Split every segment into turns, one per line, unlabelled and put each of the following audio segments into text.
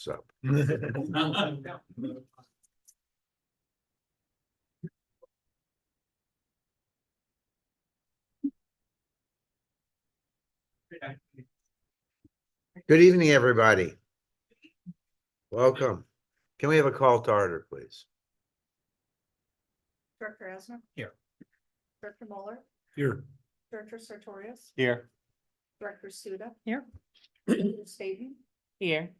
So. Good evening, everybody. Welcome. Can we have a call to order, please?
Director Asner?
Here.
Director Mueller?
Here.
Director Sartorius?
Here.
Director Suda?
Here.
Director Staten?
Here.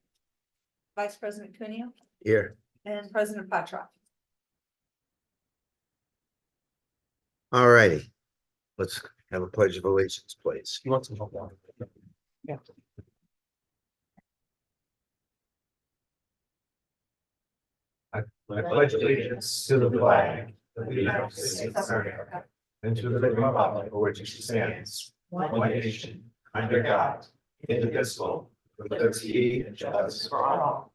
Vice President Cuneo?
Here.
And President Petrov.
All righty. Let's have a pledge of allegiance, please.
You want some help? Yeah. I pledge allegiance to the flag of the United States of America and to the republic for which it stands, one nation, under God, indivisible, with liberty and justice for all.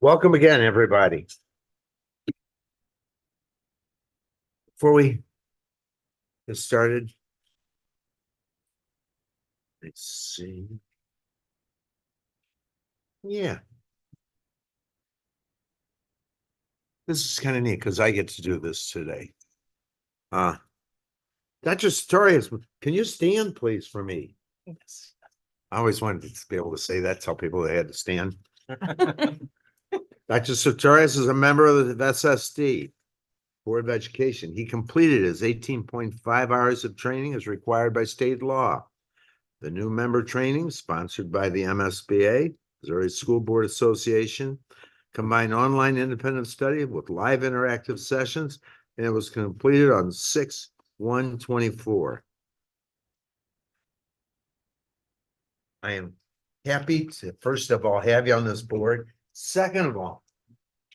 Welcome again, everybody. Before we get started, let's see. Yeah. This is kind of neat because I get to do this today. Dr. Sartorius, can you stand, please, for me?
Yes.
I always wanted to be able to say that, tell people they had to stand. Dr. Sartorius is a member of the SSD, Board of Education. He completed his 18.5 hours of training as required by state law. The new member training, sponsored by the MSBA, Missouri School Board Association, combined online independent study with live interactive sessions, and it was completed on 6/1/24. I am happy to, first of all, have you on this board. Second of all,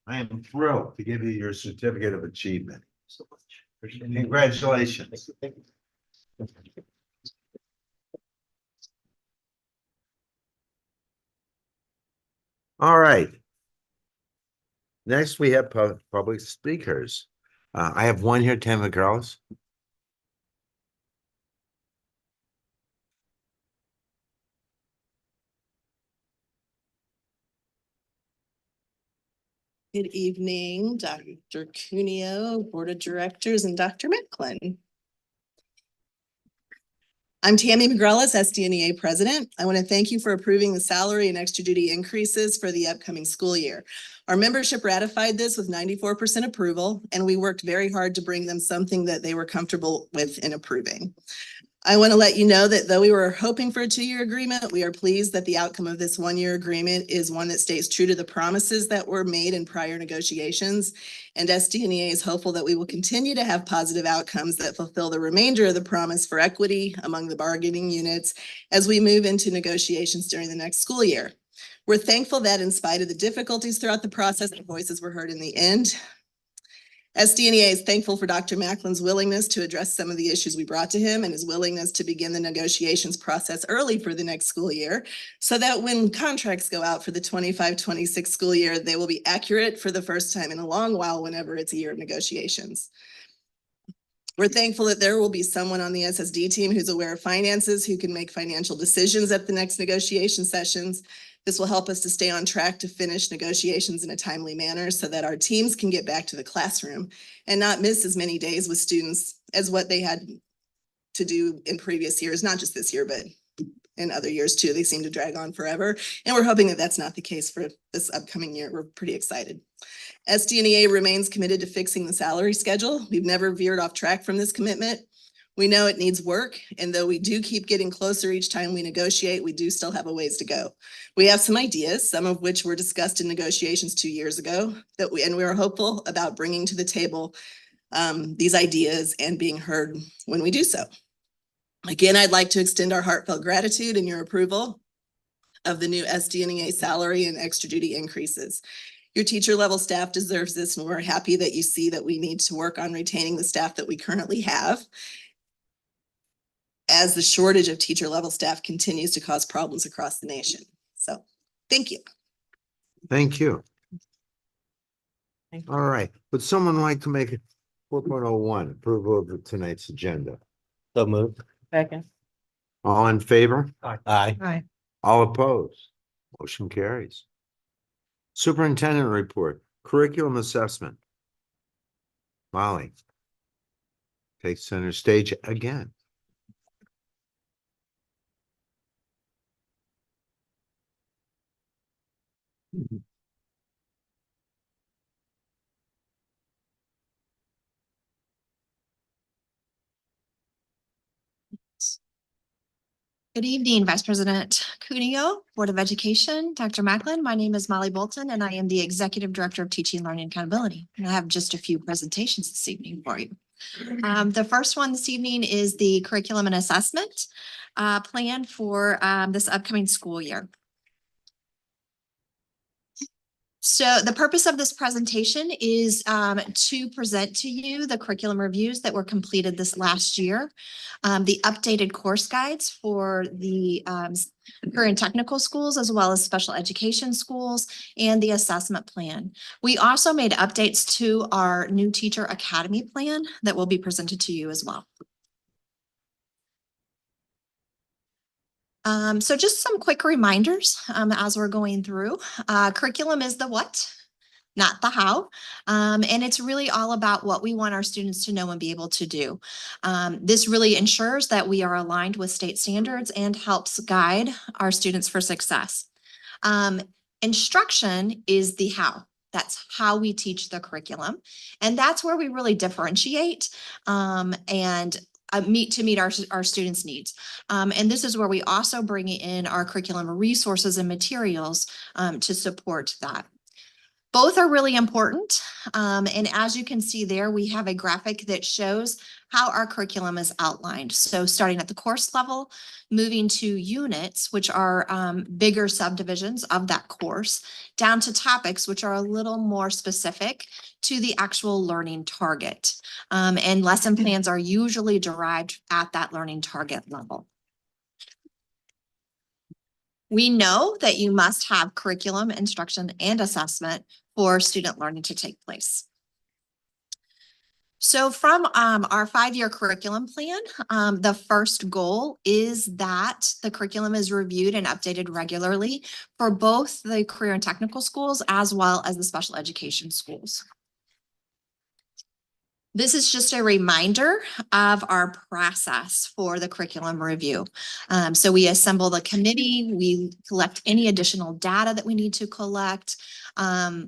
I am thrilled to give you your certificate of achievement. Congratulations. All right. Next, we have public speakers. I have one here, Tammy Carlos.
Good evening, Dr. Cuneo, Board of Directors, and Dr. Macklin. I'm Tammy McGrellis, SDNEA President. I want to thank you for approving the salary and extra duty increases for the upcoming school year. Our membership ratified this with 94% approval, and we worked very hard to bring them something that they were comfortable with in approving. I want to let you know that though we were hoping for a 2-year agreement, we are pleased that the outcome of this 1-year agreement is one that stays true to the promises that were made in prior negotiations. And SDNEA is hopeful that we will continue to have positive outcomes that fulfill the remainder of the promise for equity among the bargaining units as we move into negotiations during the next school year. We're thankful that in spite of the difficulties throughout the process, the voices were heard in the end. SDNEA is thankful for Dr. Macklin's willingness to address some of the issues we brought to him and his willingness to begin the negotiations process early for the next school year so that when contracts go out for the 25-26 school year, they will be accurate for the first time in a long while whenever it's a year of negotiations. We're thankful that there will be someone on the SSD team who's aware of finances, who can make financial decisions at the next negotiation sessions. This will help us to stay on track to finish negotiations in a timely manner so that our teams can get back to the classroom and not miss as many days with students as what they had to do in previous years, not just this year, but in other years too. They seem to drag on forever. And we're hoping that that's not the case for this upcoming year. We're pretty excited. SDNEA remains committed to fixing the salary schedule. We've never veered off track from this commitment. We know it needs work, and though we do keep getting closer each time we negotiate, we do still have a ways to go. We have some ideas, some of which were discussed in negotiations 2 years ago, and we are hopeful about bringing to the table these ideas and being heard when we do so. Again, I'd like to extend our heartfelt gratitude and your approval of the new SDNEA salary and extra duty increases. Your teacher level staff deserves this, and we're happy that you see that we need to work on retaining the staff that we currently have, as the shortage of teacher level staff continues to cause problems across the nation. So, thank you.
Thank you.
Thank you.
All right. Would someone like to make it 4.01 approval of tonight's agenda?
So moved.
Second.
All in favor?
Aye.
Aye.
All opposed? Motion carries. Superintendent report, curriculum assessment. Molly. Take center stage again.
Good evening, Vice President Cuneo, Board of Education, Dr. Macklin. My name is Molly Bolton, and I am the Executive Director of Teaching, Learning, and Accountability. And I have just a few presentations this evening for you. The first one this evening is the curriculum and assessment plan for this upcoming school year. So the purpose of this presentation is to present to you the curriculum reviews that were completed this last year, the updated course guides for the career and technical schools, as well as special education schools, and the assessment plan. We also made updates to our new teacher academy plan that will be presented to you as well. So just some quick reminders as we're going through. Curriculum is the what, not the how. And it's really all about what we want our students to know and be able to do. This really ensures that we are aligned with state standards and helps guide our students for success. Instruction is the how. That's how we teach the curriculum. And that's where we really differentiate and meet our students' needs. And this is where we also bring in our curriculum resources and materials to support that. Both are really important. And as you can see there, we have a graphic that shows how our curriculum is outlined. So starting at the course level, moving to units, which are bigger subdivisions of that course, down to topics, which are a little more specific to the actual learning target. And lesson plans are usually derived at that learning target level. We know that you must have curriculum, instruction, and assessment for student learning to take place. So from our 5-year curriculum plan, the first goal is that the curriculum is reviewed and updated regularly for both the career and technical schools as well as the special education schools. This is just a reminder of our process for the curriculum review. So we assemble the committee, we collect any additional data that we need to collect,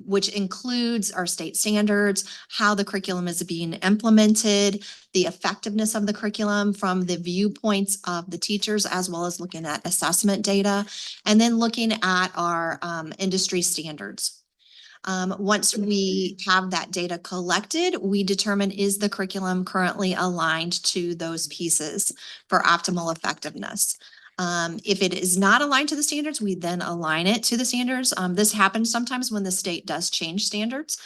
which includes our state standards, how the curriculum is being implemented, the effectiveness of the curriculum from the viewpoints of the teachers, as well as looking at assessment data, and then looking at our industry standards. Once we have that data collected, we determine, is the curriculum currently aligned to those pieces for optimal effectiveness? If it is not aligned to the standards, we then align it to the standards. This happens sometimes when the state does change standards.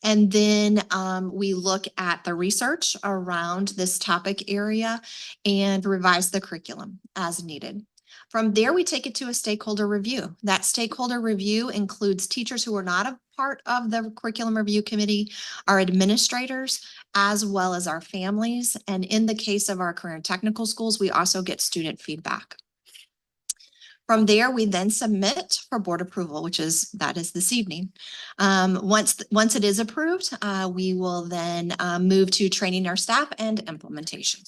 And then we look at the research around this topic area and revise the curriculum as needed. From there, we take it to a stakeholder review. That stakeholder review includes teachers who are not a part of the curriculum review committee, our administrators, as well as our families. And in the case of our career and technical schools, we also get student feedback. From there, we then submit for board approval, that is this evening. Once it is approved, we will then move to training our staff and implementation.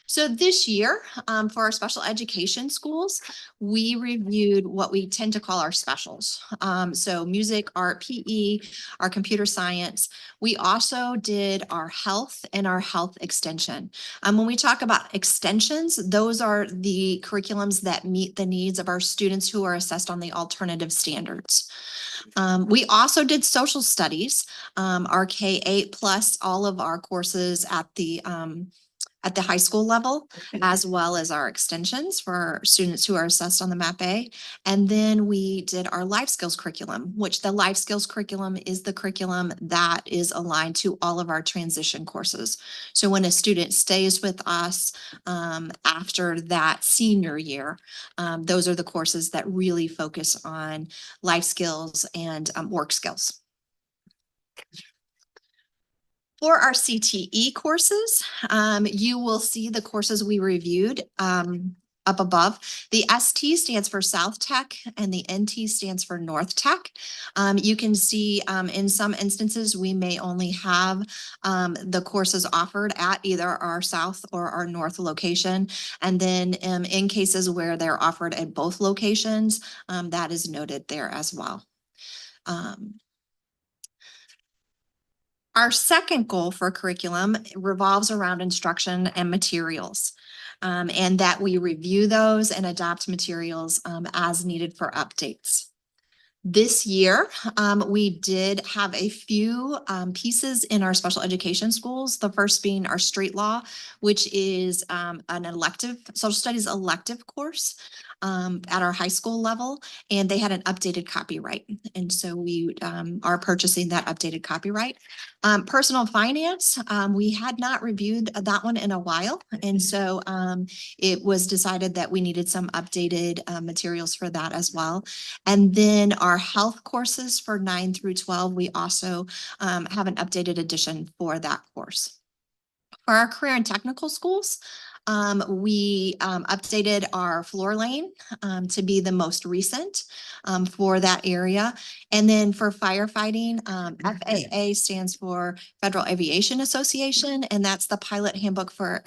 So this year, for our special education schools, we reviewed what we tend to call our specials. So music, art, PE, our computer science. We also did our health and our health extension. When we talk about extensions, those are the curriculums that meet the needs of our students who are assessed on the alternative standards. We also did social studies, our K-8 plus all of our courses at the high school level, as well as our extensions for students who are assessed on the MAP-A. And then we did our life skills curriculum, which the life skills curriculum is the curriculum that is aligned to all of our transition courses. So when a student stays with us after that senior year, those are the courses that really focus on life skills and work skills. For our CTE courses, you will see the courses we reviewed up above. The ST stands for South Tech and the NT stands for North Tech. You can see in some instances, we may only have the courses offered at either our South or our North location. And then in cases where they're offered at both locations, that is noted there as well. Our second goal for curriculum revolves around instruction and materials, and that we review those and adopt materials as needed for updates. This year, we did have a few pieces in our special education schools. The first being our street law, which is an elective, social studies elective course at our high school level, and they had an updated copyright. And so we are purchasing that updated copyright. Personal finance, we had not reviewed that one in a while. And so it was decided that we needed some updated materials for that as well. And then our health courses for 9 through 12, we also have an updated edition for that course. For our career and technical schools, we updated our floor lane to be the most recent for that area. And then for firefighting, FAA stands for Federal Aviation Association, and that's the pilot handbook for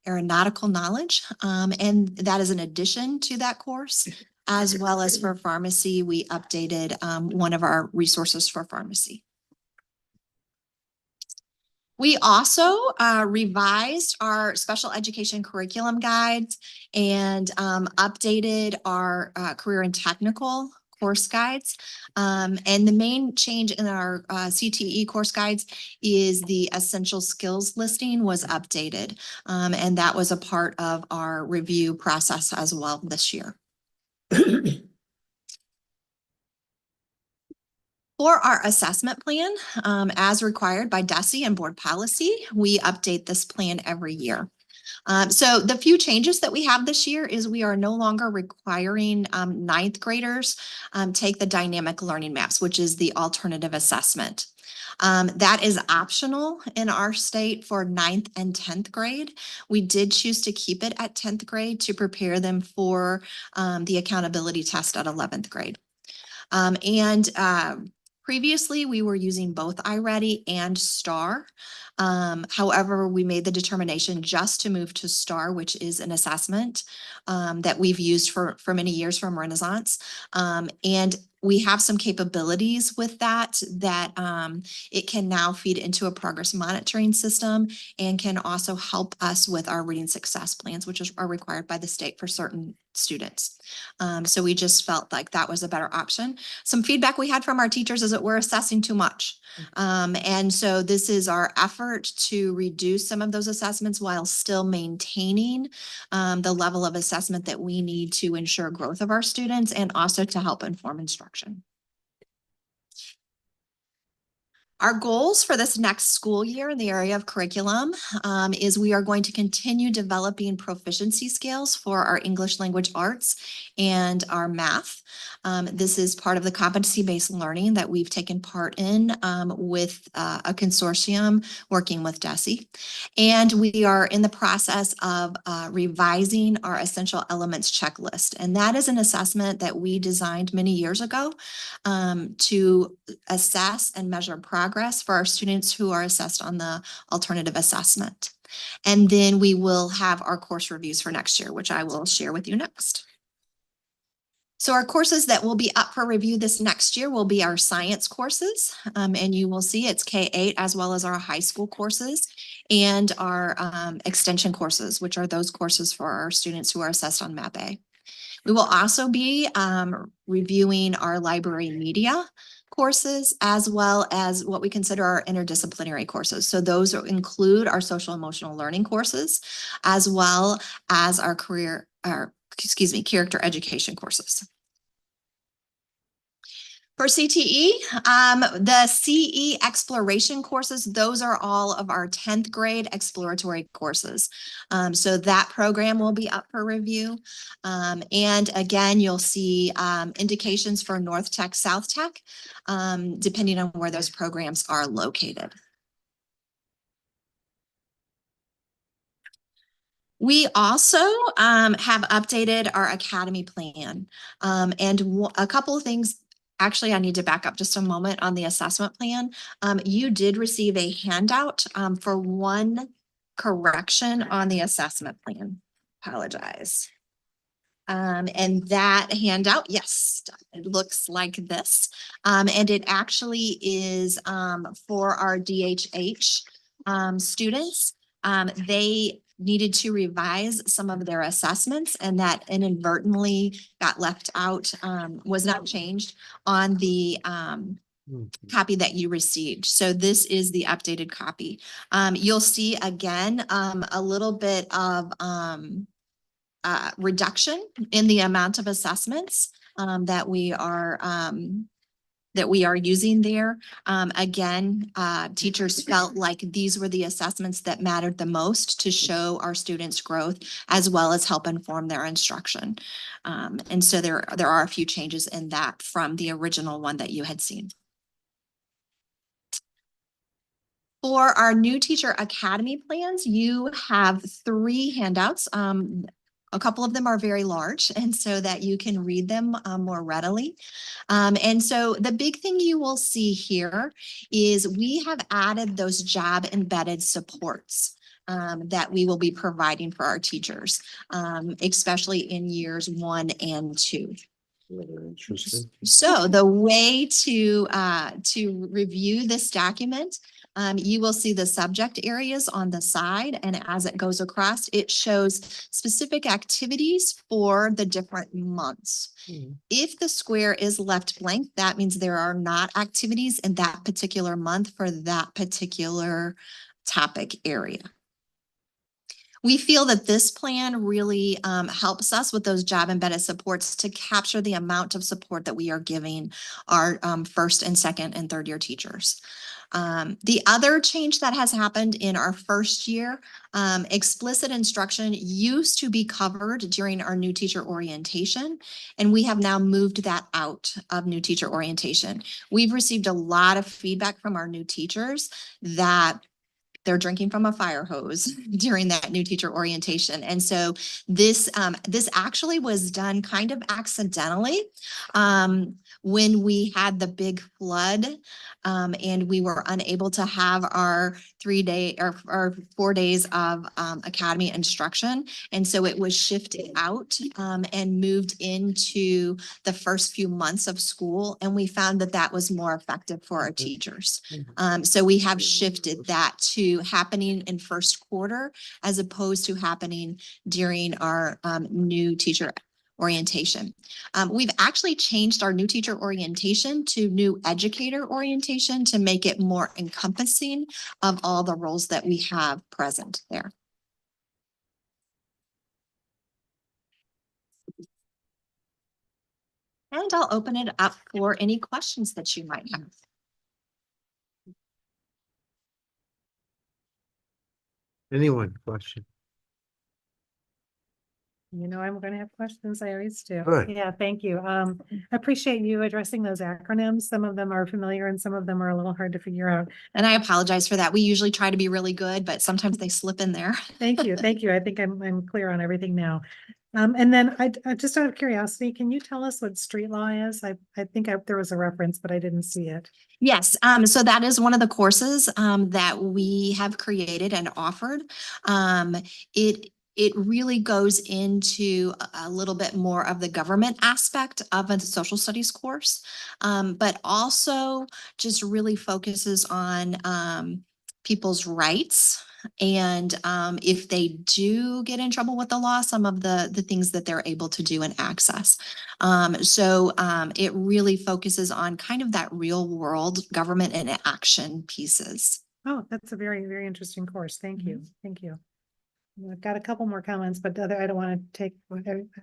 aeronautical knowledge. And that is an addition to that course, as well as for pharmacy, we updated one of our resources for pharmacy. We also revised our special education curriculum guides and updated our career and technical course guides. And the main change in our CTE course guides is the essential skills listing was updated. And that was a part of our review process as well this year. For our assessment plan, as required by DESE and board policy, we update this plan every year. So the few changes that we have this year is we are no longer requiring ninth graders take the dynamic learning maps, which is the alternative assessment. That is optional in our state for 9th and 10th grade. We did choose to keep it at 10th grade to prepare them for the accountability test at 11th grade. Previously, we were using both iReady and STAR. However, we made the determination just to move to STAR, which is an assessment that we've used for many years from Renaissance. And we have some capabilities with that it can now feed into a progress monitoring system and can also help us with our reading success plans, which are required by the state for certain students. So we just felt like that was a better option. Some feedback we had from our teachers is that we're assessing too much. And so this is our effort to reduce some of those assessments while still maintaining the level of assessment that we need to ensure growth of our students and also to help inform instruction. Our goals for this next school year in the area of curriculum is we are going to continue developing proficiency scales for our English language arts and our math. This is part of the competency-based learning that we've taken part in with a consortium working with DESE. And we are in the process of revising our essential elements checklist. And that is an assessment that we designed many years ago to assess and measure progress for our students who are assessed on the alternative assessment. And then we will have our course reviews for next year, which I will share with you next. So our courses that will be up for review this next year will be our science courses. And you will see it's K-8 as well as our high school courses and our extension courses, which are those courses for our students who are assessed on MAP A. We will also be reviewing our library media courses as well as what we consider our interdisciplinary courses. So those include our social emotional learning courses as well as our character education courses. For CTE, the CE exploration courses, those are all of our 10th grade exploratory courses. So that program will be up for review. And again, you'll see indications for North Tech, South Tech, depending on where those programs are located. We also have updated our academy plan. A couple of things, actually, I need to back up just a moment on the assessment plan. You did receive a handout for one correction on the assessment plan. Apologize. And that handout, yes, it looks like this. And it actually is for our DHH students. They needed to revise some of their assessments, and that inadvertently got left out, was not changed on the copy that you received. So this is the updated copy. You'll see again a little bit of reduction in the amount of assessments that we are using there. Again, teachers felt like these were the assessments that mattered the most to show our students' growth as well as help inform their instruction. And so there are a few changes in that from the original one that you had seen. For our new teacher academy plans, you have 3 handouts. A couple of them are very large, and so that you can read them more readily. And so the big thing you will see here is we have added those job embedded supports that we will be providing for our teachers, especially in years 1 and 2.
Rather interesting.
So the way to review this document, you will see the subject areas on the side, and as it goes across, it shows specific activities for the different months. If the square is left blank, that means there are not activities in that particular month for that particular topic area. We feel that this plan really helps us with those job embedded supports to capture the amount of support that we are giving our first and second and third year teachers. The other change that has happened in our first year, explicit instruction used to be covered during our new teacher orientation, and we have now moved that out of new teacher orientation. We've received a lot of feedback from our new teachers that they're drinking from a fire hose during that new teacher orientation. And so this actually was done kind of accidentally when we had the big flood and we were unable to have our 3-day or 4 days of academy instruction. And so it was shifted out and moved into the first few months of school. And we found that that was more effective for our teachers. So we have shifted that to happening in first quarter as opposed to happening during our new teacher orientation. We've actually changed our new teacher orientation to new educator orientation to make it more encompassing of all the roles that we have present there. And I'll open it up for any questions that you might have.
Anyone question?
You know, I'm going to have questions. I always do.
Good.
Yeah, thank you. I appreciate you addressing those acronyms. Some of them are familiar and some of them are a little hard to figure out.
And I apologize for that. We usually try to be really good, but sometimes they slip in there.
Thank you. Thank you. I think I'm clear on everything now. And then I just out of curiosity, can you tell us what street law is? I think there was a reference, but I didn't see it.
Yes, so that is one of the courses that we have created and offered. It really goes into a little bit more of the government aspect of a social studies course, but also just really focuses on people's rights. And if they do get in trouble with the law, some of the things that they're able to do and access. So it really focuses on kind of that real world government and action pieces.
Oh, that's a very, very interesting course. Thank you. Thank you. I've got a couple more comments, but I don't want to take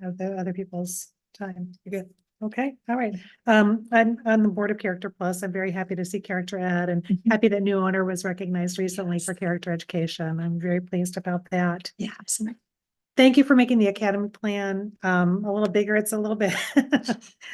other people's time. You're good. Okay, all right. I'm on the board of Character Plus. I'm very happy to see Character Ed and happy that new owner was recognized recently for character education. I'm very pleased about that.
Yeah, absolutely.
thank you for making the academy plan a little bigger. It's a little bit,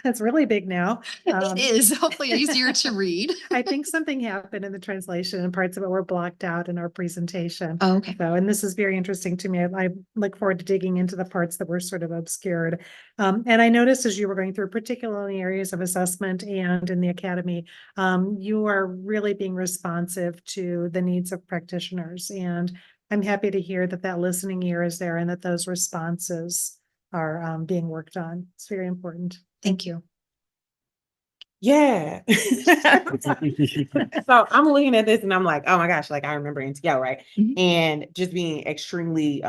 it's really big now.
It is hopefully easier to read.
I think something happened in the translation and parts of it were blocked out in our presentation.
Oh, okay.
So, and this is very interesting to me. I look forward to digging into the parts that were sort of obscured. And I noticed as you were going through, particularly areas of assessment and in the academy, you are really being responsive to the needs of practitioners. And I'm happy to hear that that listening ear is there and that those responses are being worked on. It's very important. Thank you.
Yeah. So I'm looking at this and I'm like, oh my gosh, like I remember NTL, right?
Mhm.
And just being extremely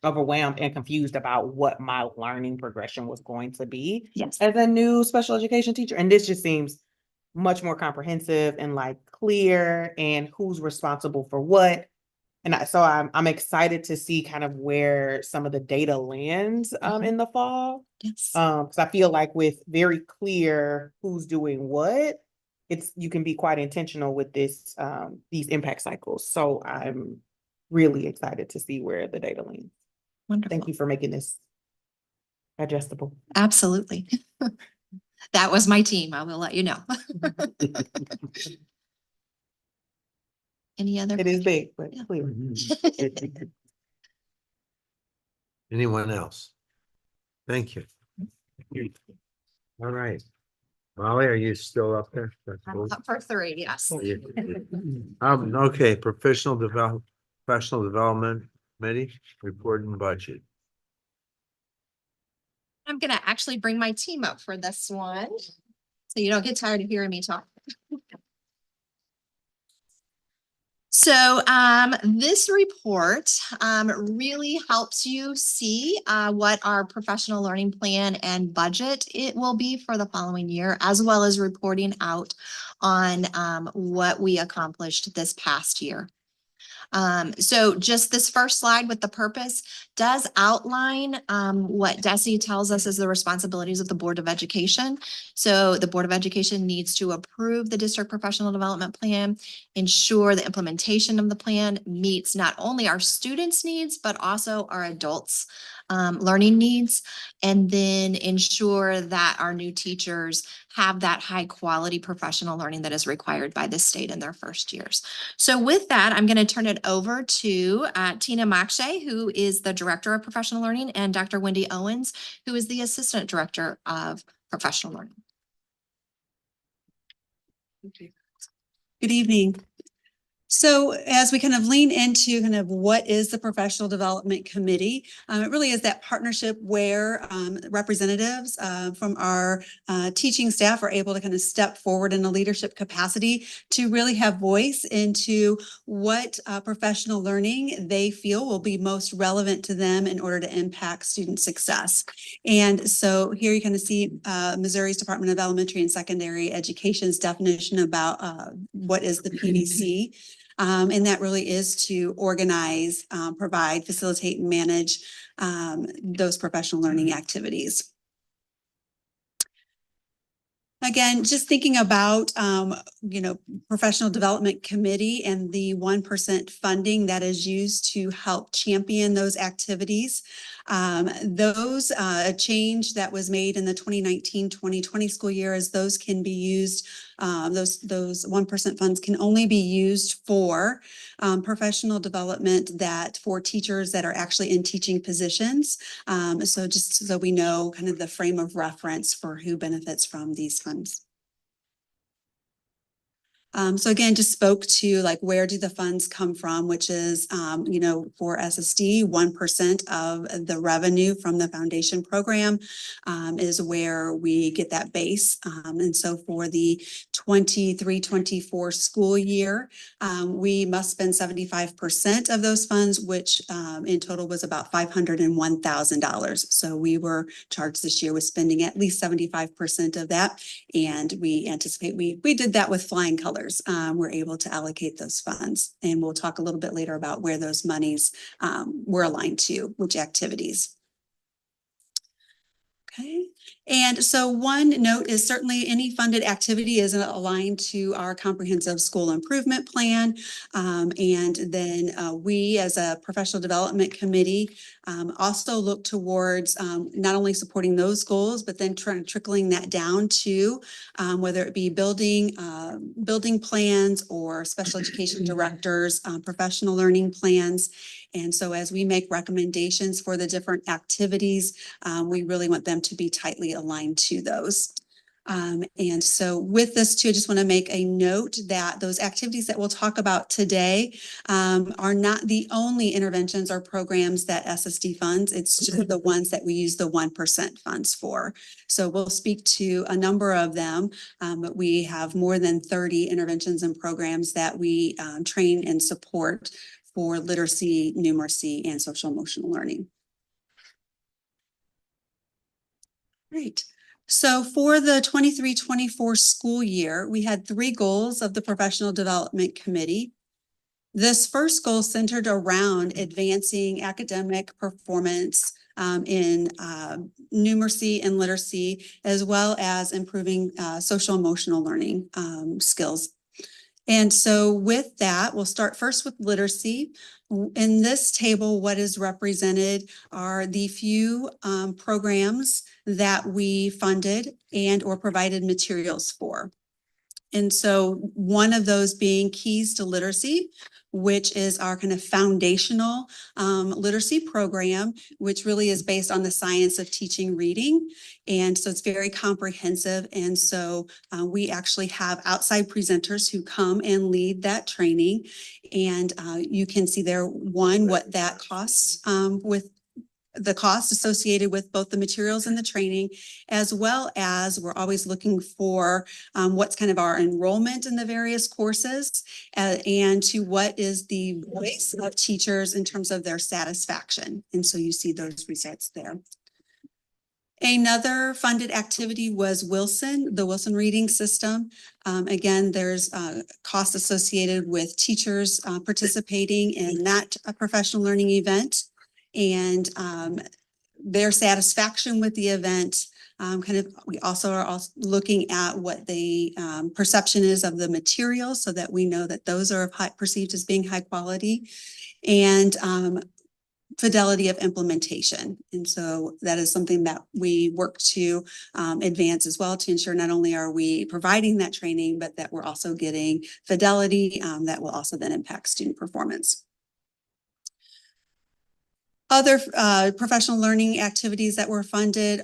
overwhelmed and confused about what my learning progression was going to be
Yes.
as a new special education teacher. And this just seems much more comprehensive and like clear and who's responsible for what. And so I'm excited to see kind of where some of the data lands in the fall.
Yes.
Because I feel like with very clear who's doing what, you can be quite intentional with this these impact cycles. So I'm really excited to see where the data lands.
Wonderful.
Thank you for making this digestible.
Absolutely. That was my team. I will let you know. Any other?
It is big, but
Yeah.
clear.
Anyone else? Thank you. All right. Molly, are you still up there?
I'm up for 3, yes.
Okay, professional development committee, report and budget.
I'm gonna actually bring my team up for this one, so you don't get tired of hearing me talk. So this report really helps you see what our professional learning plan and budget it will be for the following year, as well as reporting out on what we accomplished this past year. So just this first slide with the purpose does outline what DESE tells us is the responsibilities of the Board of Education. So the Board of Education needs to approve the district professional development plan, ensure the implementation of the plan meets not only our students' needs, but also our adults' learning needs, and then ensure that our new teachers have that high quality professional learning that is required by the state in their first years. So with that, I'm going to turn it over to Tina Makshay, who is the Director of Professional Learning, and Dr. Wendy Owens, who is the Assistant Director of Professional Learning.
Good evening. So as we kind of lean into kind of what is the Professional Development Committee, it really is that partnership where representatives from our teaching staff are able to kind of step forward in a leadership capacity to really have voice into what professional learning they feel will be most relevant to them in order to impact student success. And so here you kind of see Missouri's Department of Elementary and Secondary Education's definition about what is the PDC. And that really is to organize, provide, facilitate, and manage those professional learning activities. Again, just thinking about, professional development committee and the 1% funding that is used to help champion those activities. A change that was made in the 2019-2020 school year is those can be used, those 1% funds can only be used for professional development that for teachers that are actually in teaching positions. So just so we know kind of the frame of reference for who benefits from these funds. So again, just spoke to like, where do the funds come from, which is, for SSD, 1% of the revenue from the foundation program is where we get that base. And so for the 23-24 school year, we must spend 75% of those funds, which in total was about $501,000. So we were charged this year with spending at least 75% of that. And we anticipate we did that with flying colors. We're able to allocate those funds. And we'll talk a little bit later about where those monies were aligned to, which activities. Okay. And so one note is certainly any funded activity is aligned to our comprehensive school improvement plan. And then we as a professional development committee also look towards not only supporting those goals, but then trickling that down to whether it be building plans or special education directors, professional learning plans. And so as we make recommendations for the different activities, we really want them to be tightly aligned to those. And so with this too, I just want to make a note that those activities that we'll talk about today are not the only interventions or programs that SSD funds. It's just the ones that we use the 1% funds for. So we'll speak to a number of them, but we have more than 30 interventions and programs that we train and support for literacy, numeracy, and social emotional learning. Great. So for the 23-24 school year, we had 3 goals of the Professional Development Committee. This first goal centered around advancing academic performance in numeracy and literacy, as well as improving social emotional learning skills. And so with that, we'll start first with literacy. In this table, what is represented are the few programs that we funded and or provided materials for. And so one of those being Keys to Literacy, which is our kind of foundational literacy program, which really is based on the science of teaching reading. And so it's very comprehensive. And so we actually have outside presenters who come and lead that training. And you can see there, one, what that costs with the cost associated with both the materials and the training, as well as we're always looking for what's kind of our enrollment in the various courses and to what is the voice of teachers in terms of their satisfaction. And so you see those results there. Another funded activity was Wilson, the Wilson Reading System. Again, there's costs associated with teachers participating in that professional learning event. And their satisfaction with the event, we also are looking at what the perception is of the materials so that we know that those are perceived as being high quality, and fidelity of implementation. And so that is something that we work to advance as well, to ensure not only are we providing that training, but that we're also getting fidelity that will also then impact student performance. Other professional learning activities that were funded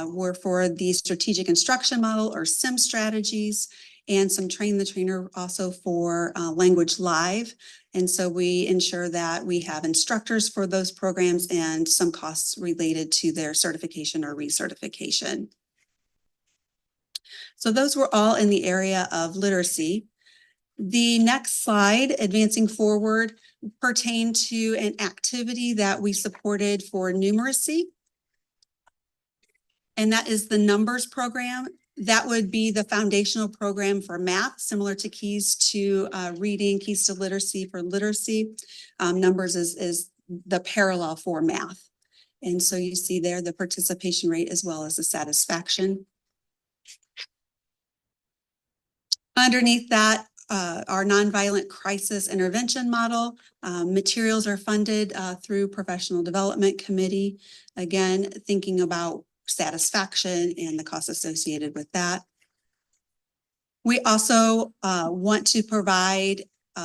were for the strategic instruction model or SIM strategies, and some train the trainer also for Language Live. And so we ensure that we have instructors for those programs and some costs related to their certification or recertification. So those were all in the area of literacy. The next slide, advancing forward, pertained to an activity that we supported for numeracy. And that is the numbers program. That would be the foundational program for math, similar to Keys to Reading, Keys to Literacy for literacy. Numbers is the parallel for math. And so you see there the participation rate as well as the satisfaction. Underneath that, our nonviolent crisis intervention model. Materials are funded through Professional Development Committee. Again, thinking about satisfaction and the costs associated with that. We also want to provide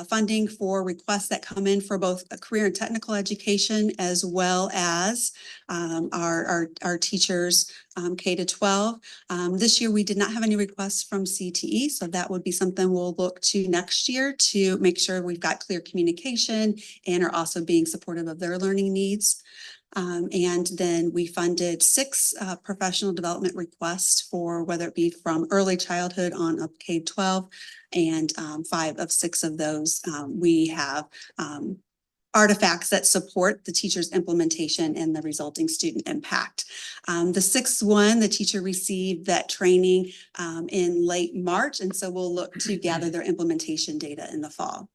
funding for requests that come in for both a career and technical education, as well as our teachers K to 12. This year, we did not have any requests from CTE, so that would be something we'll look to next year to make sure we've got clear communication and are also being supportive of their learning needs. And then we funded 6 professional development requests for whether it be from early childhood on up K-12, and 5 of 6 of those we have artifacts that support the teacher's implementation and the resulting student impact. The 6th one, the teacher received that training in late March, and so we'll look to gather their implementation data in the fall.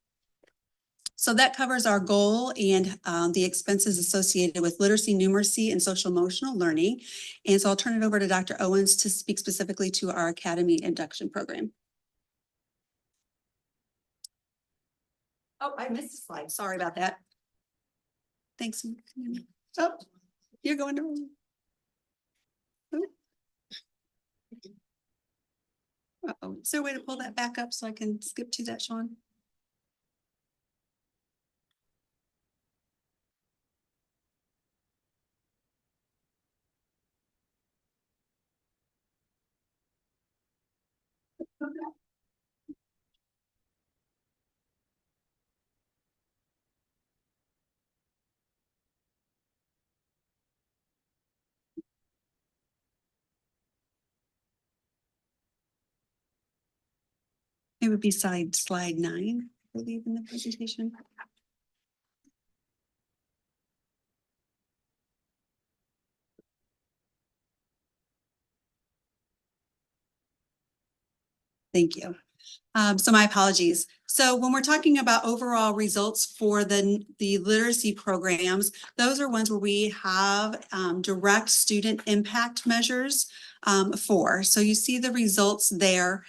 So that covers our goal and the expenses associated with literacy, numeracy, and social emotional learning. And so I'll turn it over to Dr. Owens to speak specifically to our Academy Induction Program. Oh, I missed a slide. Sorry about that. Thanks. Oh, you're going to. Uh-oh, is there a way to pull that back up so I can skip to that, Sean? It would be slide 9, I believe, in the presentation. Thank you. So my apologies. So when we're talking about overall results for the literacy programs, those are ones where we have direct student impact measures for. So you see the results there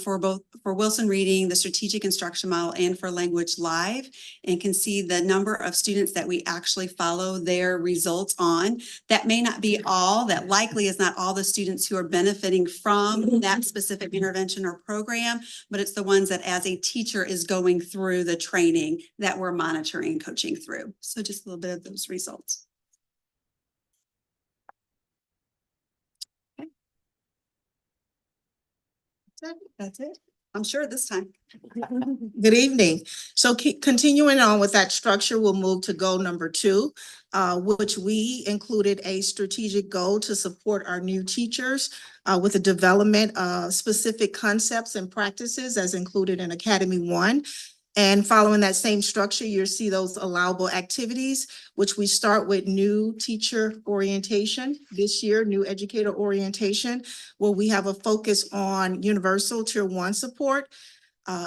for Wilson Reading, the strategic instruction model, and for Language Live, and can see the number of students that we actually follow their results on. That may not be all, that likely is not all the students who are benefiting from that specific intervention or program, but it's the ones that as a teacher is going through the training that we're monitoring and coaching through. So just a little bit of those results. Okay. That's it. I'm sure this time.
Good evening. So continuing on with that structure, we'll move to goal number 2, which we included a strategic goal to support our new teachers with the development of specific concepts and practices as included in Academy 1. And following that same structure, you'll see those allowable activities, which we start with new teacher orientation this year, new educator orientation, where we have a focus on universal tier 1 support,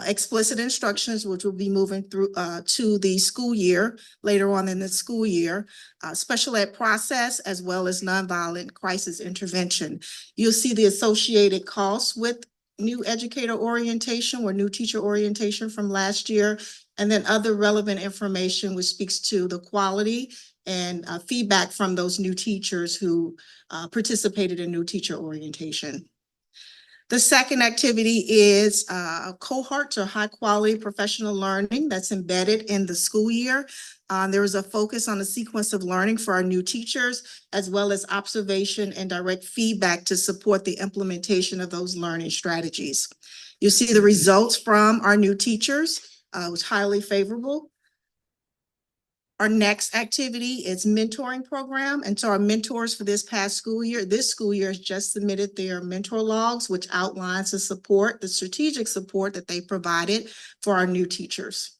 explicit instructions, which will be moving through to the school year, later on in the school year, special ed process, as well as nonviolent crisis intervention. You'll see the associated costs with new educator orientation or new teacher orientation from last year, and then other relevant information which speaks to the quality and feedback from those new teachers who participated in new teacher orientation. The second activity is a cohort to high quality professional learning that's embedded in the school year. There is a focus on the sequence of learning for our new teachers, as well as observation and direct feedback to support the implementation of those learning strategies. You see the results from our new teachers, was highly favorable. Our next activity is mentoring program. And so our mentors for this past school year, this school year has just submitted their mentor logs, which outlines the support, the strategic support that they provided for our new teachers.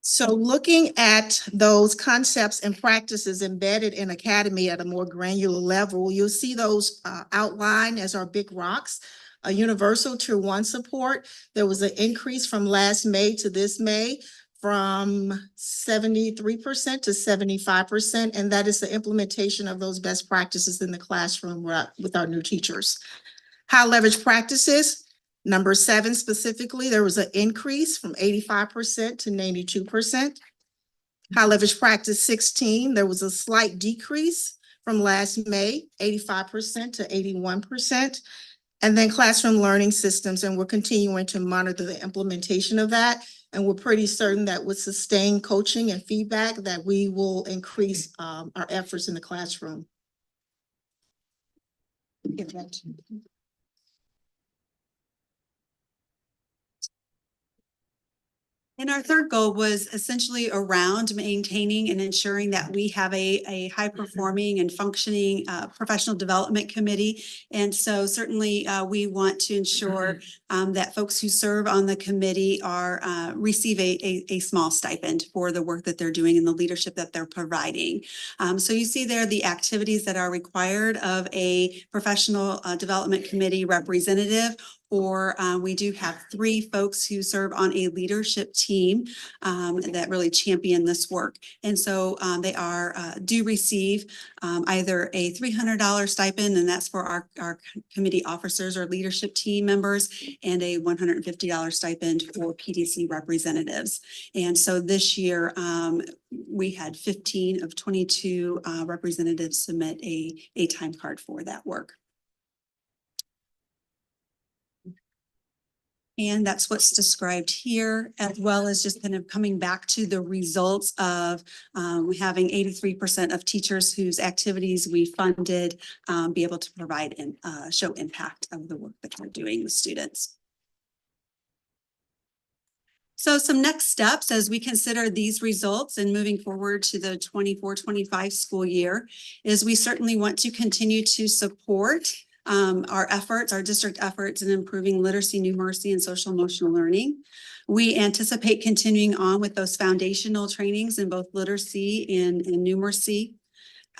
So looking at those concepts and practices embedded in Academy at a more granular level, you'll see those outlined as our big rocks. A universal tier 1 support. There was an increase from last May to this May from 73% to 75%, and that is the implementation of those best practices in the classroom with our new teachers. High leverage practices, number 7 specifically, there was an increase from 85% to 92%. High leverage practice 16, there was a slight decrease from last May, 85% to 81%. And then classroom learning systems, and we're continuing to monitor the implementation of that. And we're pretty certain that with sustained coaching and feedback that we will increase our efforts in the classroom. Give that to you.
And our third goal was essentially around maintaining and ensuring that we have a high performing and functioning professional development committee. And so certainly we want to ensure that folks who serve on the committee are receive a small stipend for the work that they're doing and the leadership that they're providing. So you see there the activities that are required of a professional development committee representative, or we do have 3 folks who serve on a leadership team that really champion this work. And so they do receive either a $300 stipend, and that's for our committee officers or leadership team members, and a $150 stipend for PDC representatives. And so this year, we had 15 of 22 representatives submit a time card for that work. And that's what's described here, as well as just kind of coming back to the results of having 83% of teachers whose activities we funded be able to provide and show impact of the work that they're doing with students. So some next steps as we consider these results and moving forward to the 24-25 school year is we certainly want to continue to support our efforts, our district efforts in improving literacy, numeracy, and social emotional learning. We anticipate continuing on with those foundational trainings in both literacy and numeracy.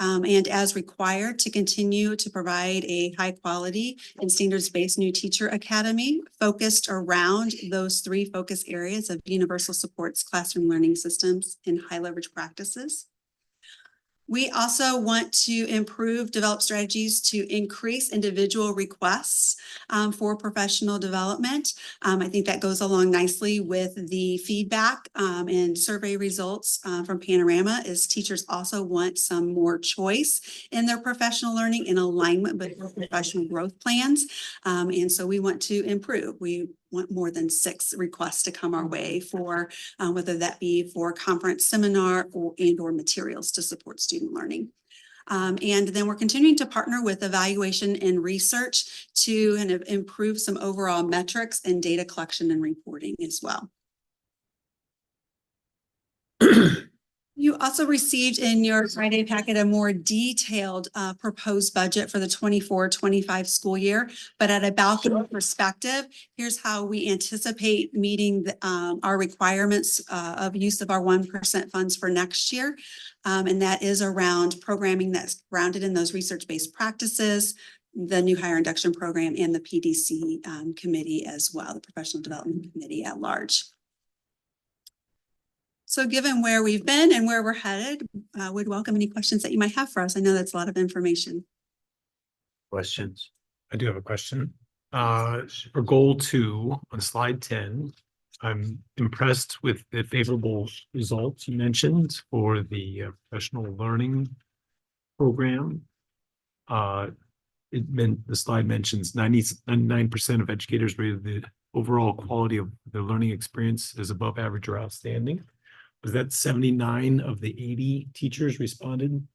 And as required, to continue to provide a high quality and standards-based new teacher academy focused around those 3 focus areas of universal supports, classroom learning systems, and high leverage practices. We also want to develop strategies to increase individual requests for professional development. I think that goes along nicely with the feedback and survey results from Panorama, as teachers also want some more choice in their professional learning in alignment with their professional growth plans. And so we want to improve. We want more than 6 requests to come our way for whether that be for conference, seminar, or materials to support student learning. And then we're continuing to partner with evaluation and research to kind of improve some overall metrics and data collection and reporting as well. You also received in your Friday packet a more detailed proposed budget for the 24-25 school year, but at a balcony perspective, here's how we anticipate meeting our requirements of use of our 1% funds for next year. And that is around programming that's grounded in those research-based practices, the new hire induction program, and the PDC committee as well, the professional development committee at large. So given where we've been and where we're headed, we'd welcome any questions that you might have for us. I know that's a lot of information.
Questions?
I do have a question. For goal 2 on slide 10, I'm impressed with the favorable results you mentioned for the professional learning program. The slide mentions 99% of educators rated the overall quality of their learning experience as above average or outstanding. Was that 79 of the 80 teachers responding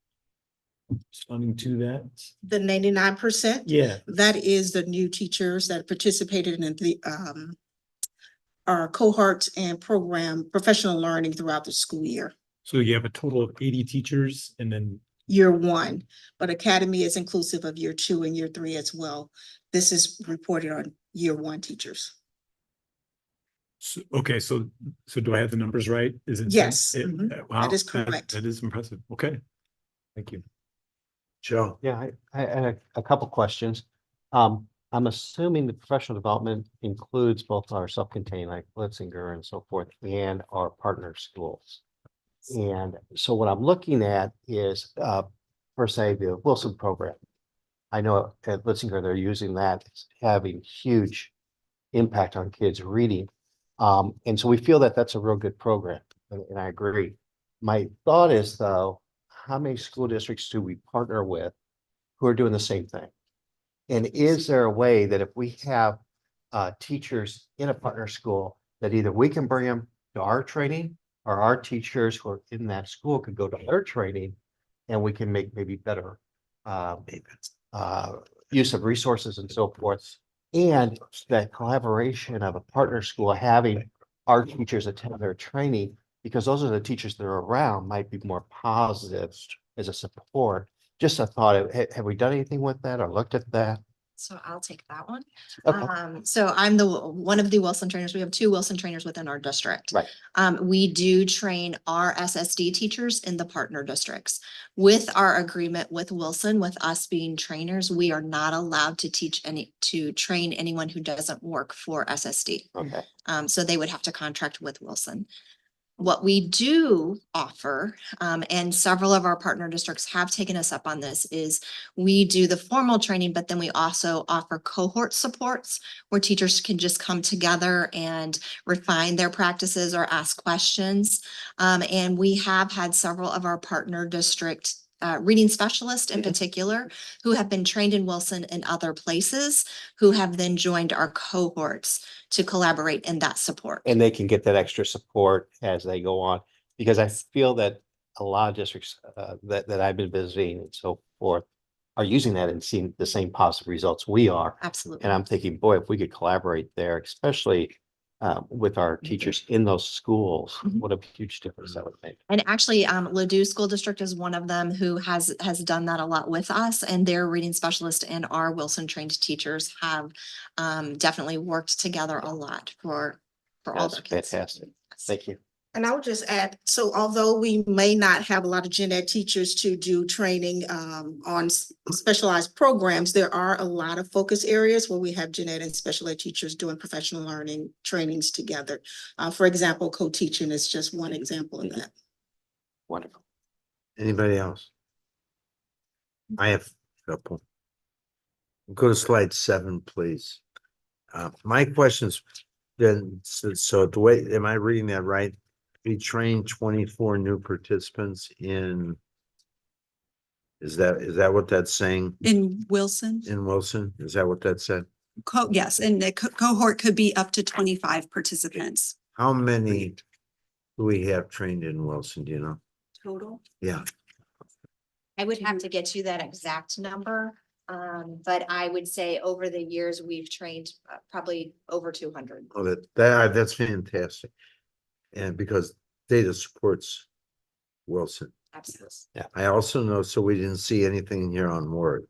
to that?
The 99%?
Yeah.
That is the new teachers that participated in the our cohorts and program professional learning throughout the school year.
So you have a total of 80 teachers and then
Year 1, but Academy is inclusive of year 2 and year 3 as well. This is reported on year 1 teachers.
okay, so do I have the numbers right? Is it?
Yes,
Wow,
that is correct.
That is impressive. Okay, thank you.
Joe?
Yeah, I had a couple questions. I'm assuming the professional development includes both our self-contained like Blitzinger and so forth and our partner schools. And so what I'm looking at is per se the Wilson program. I know at Blitzinger they're using that, it's having huge impact on kids reading. And so we feel that that's a real good program, and I agree. My thought is though, how many school districts do we partner with who are doing the same thing? And is there a way that if we have teachers in a partner school that either we can bring them to our training or our teachers who are in that school could go to their training and we can make maybe better use of resources and so forth. And that collaboration of a partner school having our teachers attend their training, because those are the teachers that are around, might be more positive as a support. Just a thought, have we done anything with that or looked at that?
So I'll take that one.
Okay.
So I'm one of the Wilson trainers. We have 2 Wilson trainers within our district.
Right.
We do train our SSD teachers in the partner districts. With our agreement with Wilson, with us being trainers, we are not allowed to train anyone who doesn't work for SSD.
Okay.
So they would have to contract with Wilson. What we do offer, and several of our partner districts have taken us up on this, is we do the formal training, but then we also offer cohort supports where teachers can just come together and refine their practices or ask questions. And we have had several of our partner district reading specialists in particular who have been trained in Wilson and other places who have then joined our cohorts to collaborate in that support.
And they can get that extra support as they go on, because I feel that a lot of districts that I've been visiting and so forth are using that and seeing the same positive results we are.
Absolutely.
And I'm thinking, boy, if we could collaborate there, especially with our teachers in those schools,
Mhm.
what a huge difference that would make.
And actually, Ladue School District is one of them who has done that a lot with us, and their reading specialist and our Wilson trained teachers have definitely worked together a lot for all
That's
their kids.
fantastic. Thank you.
And I would just add, so although we may not have a lot of gen ed teachers to do training on specialized programs, there are a lot of focus areas where we have gen ed and special ed teachers doing professional learning trainings together. For example, co-teaching is just one example of that.
Wonderful.
Anybody else? I have a couple. Go to slide 7, please. My questions then, so the way, am I reading that right? We trained 24 new participants in. Is that what that's saying
In Wilson,
in Wilson? Is that what that said?
yes, and the cohort could be up to 25 participants
How many do we have trained in Wilson? Do you know?
total.
Yeah,
I would have to get you that exact number, but I would say over the years, we've trained probably over 200.
oh, that's fantastic. And because data supports Wilson.
Absolutely.
I also know, so we didn't see anything here on Word.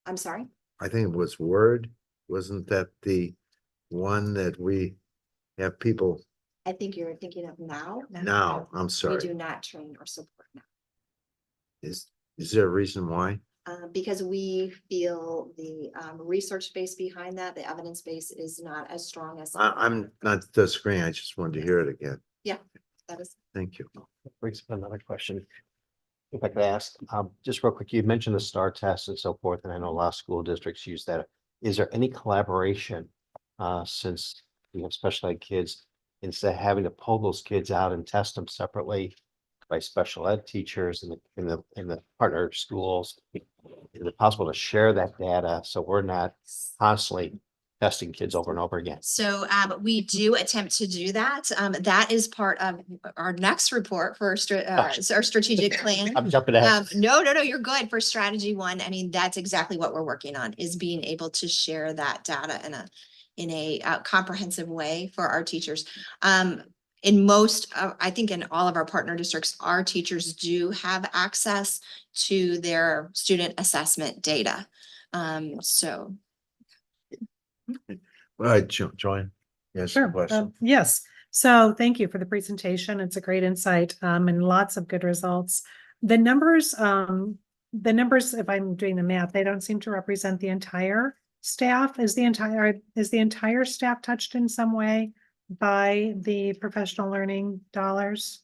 I'm sorry?
I think it was Word. Wasn't that the one that we have people
I think you're thinking of now.
now? I'm
We
sorry.
do not train or support now.
Is there a reason why?
Because we feel the research base behind that, the evidence base is not as strong as.
I'm not disagreeing. I just wanted to hear it again.
That is.
Thank you.
Brings up another question. If I could ask, just real quick, you mentioned the STAR test and so forth, and I know a lot of school districts use that. Is there any collaboration, since we have special ed kids, instead of having to pull those kids out and test them separately by special ed teachers in the partner schools? Is it possible to share that data so we're not constantly testing kids over and over again?
So we do attempt to do that. That is part of our next report for our strategic plan.
I'm jumping ahead.
No, you're good for strategy 1. I mean, that's exactly what we're working on, is being able to share that data in a comprehensive way for our teachers. In most, I think in all of our partner districts, our teachers do have access to their student assessment data. So.
All right, Joanne. Yes,
Sure.
question.
Yes. So thank you for the presentation. It's a great insight and lots of good results. The numbers, if I'm doing the math, they don't seem to represent the entire staff. Is the entire staff touched in some way by the professional learning dollars?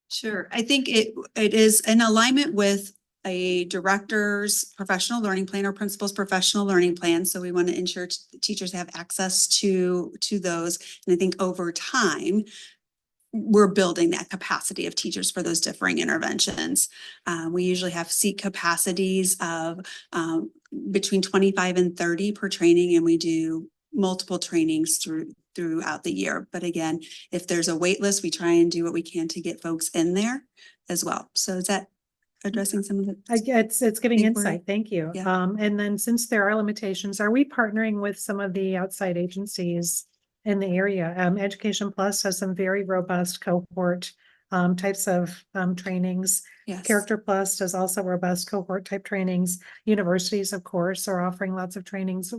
Sure. I think it is in alignment with a director's professional learning plan or principal's professional learning plan. So we want to ensure teachers have access to those. And I think over time, we're building that capacity of teachers for those differing interventions. We usually have seat capacities of between 25 and 30 per training, and we do multiple trainings throughout the year. But again, if there's a wait list, we try and do what we can to get folks in there as well. So is that addressing some of the?
It's giving
Think we're-
insight. Thank you.
Yeah.
And then since there are limitations, are we partnering with some of the outside agencies in the area? Education Plus has some very robust cohort types of trainings.
Yes.
Character Plus does also robust cohort type trainings. Universities, of course, are offering lots of trainings.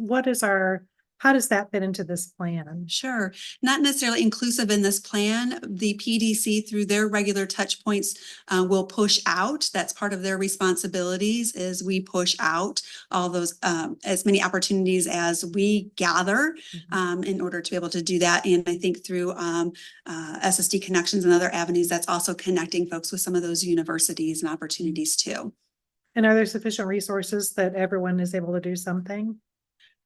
How does that fit into this plan?
Sure, not necessarily inclusive in this plan. The PDC through their regular touch points will push out. That's part of their responsibilities is we push out all those as many opportunities as we gather in order to be able to do that. And I think through SSD connections and other avenues, that's also connecting folks with some of those universities and opportunities too.
And are there sufficient resources that everyone is able to do something?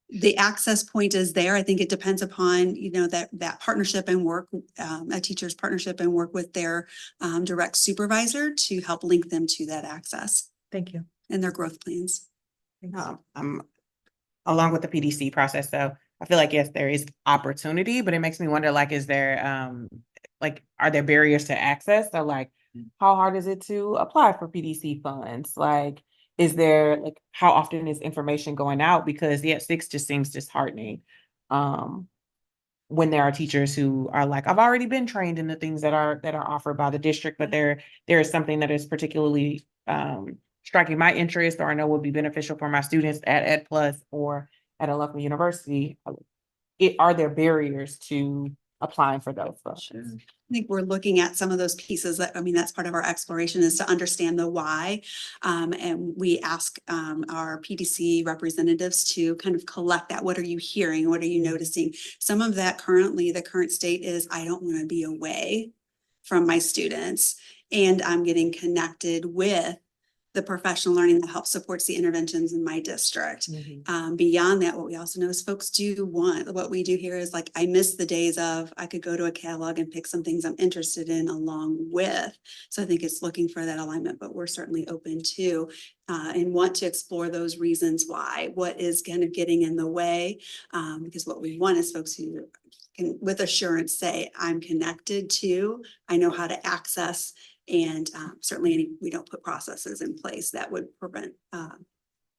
The access point is there. I think it depends upon, that partnership and work, a teacher's partnership and work with their direct supervisor to help link them to that access
Thank you.
and their growth plans.
Thanks.
Along with the PDC process, so I feel like, yes, there is opportunity, but it makes me wonder, like, is there, are there barriers to access? So like, how hard is it to apply for PDC funds? Like, is there, like, how often is information going out? Because 6 just seems disheartening. When there are teachers who are like, I've already been trained in the things that are offered by the district, but there is something that is particularly striking my interest, or I know would be beneficial for my students at Ed Plus or at a local university. Are there barriers to applying for those funds?
I think we're looking at some of those pieces that's part of our exploration is to understand the why. And we ask our PDC representatives to kind of collect that. What are you hearing? What are you noticing? Some of that currently, the current state is, I don't want to be away from my students. And I'm getting connected with the professional learning that helps supports the interventions in my district. Beyond that, what we also know is folks do want, what we do here is like, I miss the days of, I could go to a catalog and pick some things I'm interested in along with. So I think it's looking for that alignment, but we're certainly open to and want to explore those reasons why, what is kind of getting in the way. Because what we want is folks who can with assurance say, I'm connected to, I know how to access. And certainly we don't put processes in place that would prevent,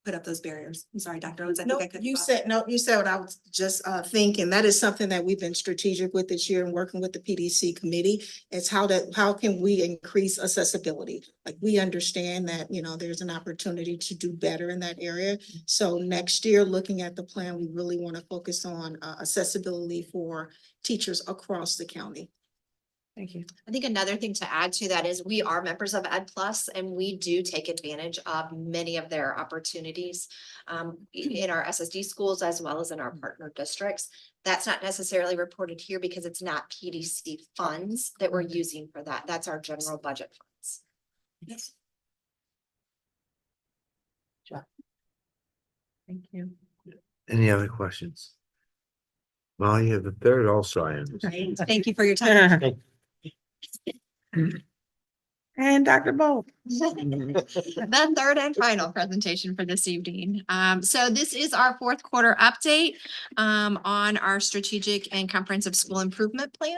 put up those barriers. I'm sorry, Dr. Owens, I think I could.
You said what I was just thinking. That is something that we've been strategic with this year and working with the PDC committee. It's how can we increase accessibility? Like, we understand that, there's an opportunity to do better in that area. So next year, looking at the plan, we really want to focus on accessibility for teachers across the county.
Thank you.
I think another thing to add to that is we are members of Ed Plus and we do take advantage of many of their opportunities in our SSD schools as well as in our partner districts. That's not necessarily reported here because it's not PDC funds that we're using for that. That's our general budget funds.
Yes.
Thank you.
Any other questions? Well, you have the third also, I understand.
Thank you for your time.
And Dr. Bo.
The third and final presentation for this evening. So this is our fourth quarter update on our strategic and comprehensive school improvement plan.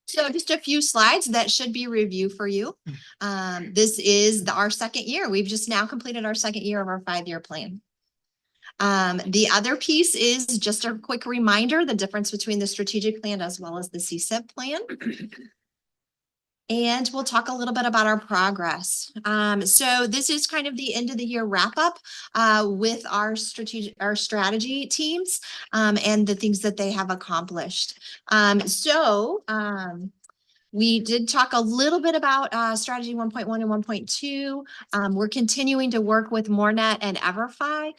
So just a few slides that should be review for you. This is our second year. We've just now completed our second year of our 5-year plan. The other piece is just a quick reminder, the difference between the strategic plan as well as the CSIP plan. And we'll talk a little bit about our progress. So this is kind of the end of the year wrap up with our strategy teams and the things that they have accomplished. We did talk a little bit about strategy 1.1 and 1.2. We're continuing to work with MoreNet and EverFi.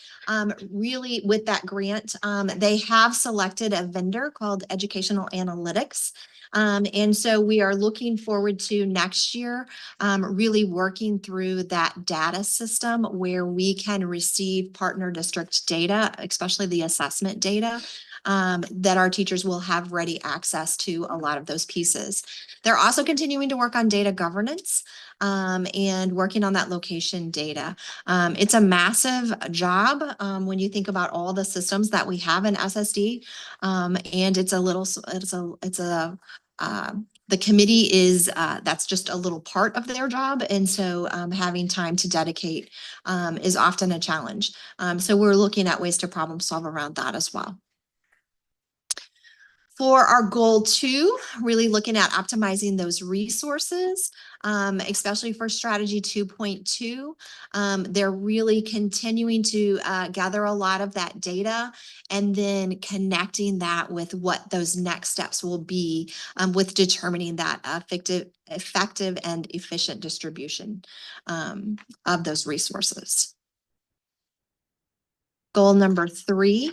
Really with that grant, they have selected a vendor called Educational Analytics. And so we are looking forward to next year, really working through that data system where we can receive partner district data, especially the assessment data, that our teachers will have ready access to a lot of those pieces. They're also continuing to work on data governance and working on that location data. It's a massive job when you think about all the systems that we have in SSD, and the committee is that's just a little part of their job, and so having time to dedicate is often a challenge. So we're looking at ways to problem solve around that as well. For our goal 2, really looking at optimizing those resources, especially for strategy 2.2. They're really continuing to gather a lot of that data and then connecting that with what those next steps will be with determining that effective and efficient distribution of those resources. Goal number 3,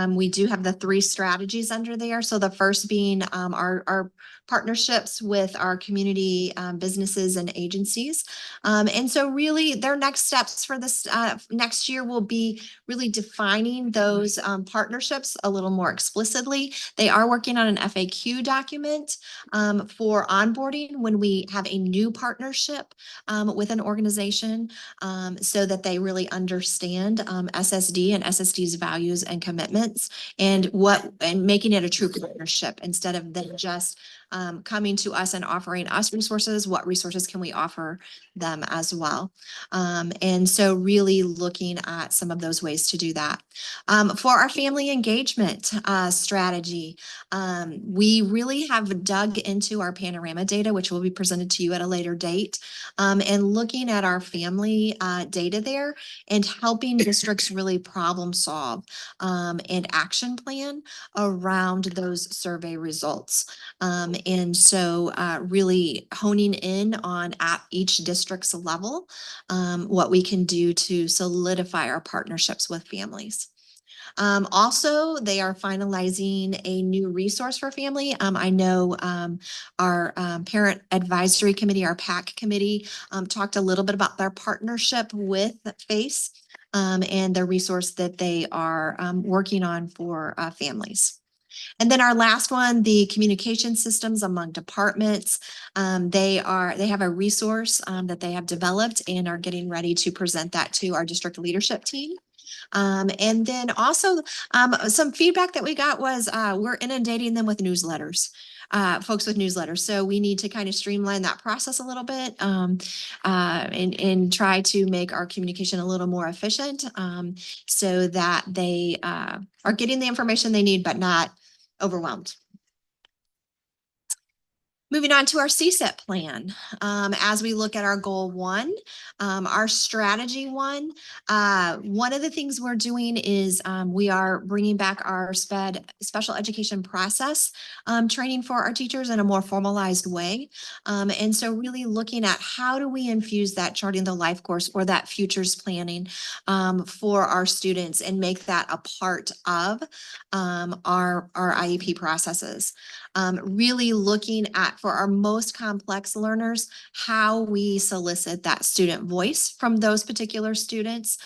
we do have the 3 strategies under there. So the first being our partnerships with our community businesses and agencies. And so really their next steps for this next year will be really defining those partnerships a little more explicitly. They are working on an FAQ document for onboarding when we have a new partnership with an organization so that they really understand SSD and SSD's values and commitments and making it a true partnership instead of them just coming to us and offering us resources. What resources can we offer them as well? And so really looking at some of those ways to do that. For our family engagement strategy, we really have dug into our panorama data, which will be presented to you at a later date, and looking at our family data there and helping districts really problem solve and action plan around those survey results. And so really honing in on at each district's level, what we can do to solidify our partnerships with families. Also, they are finalizing a new resource for family. I know our Parent Advisory Committee, our PAC committee, talked a little bit about their partnership with FACE and the resource that they are working on for families. And then our last one, the communication systems among departments. They have a resource that they have developed and are getting ready to present that to our district leadership team. And then also some feedback that we got was we're inundating them with newsletters. Folks with newsletters. So we need to kind of streamline that process a little bit and try to make our communication a little more efficient so that they are getting the information they need, but not overwhelmed. Moving on to our CSEP plan. As we look at our goal 1, our strategy 1, one of the things we're doing is we are bringing back our special education process training for our teachers in a more formalized way. And so really looking at how do we infuse that charting the life course or that futures planning for our students and make that a part of our IEP processes. Really looking at, for our most complex learners, how we solicit that student voice from those particular students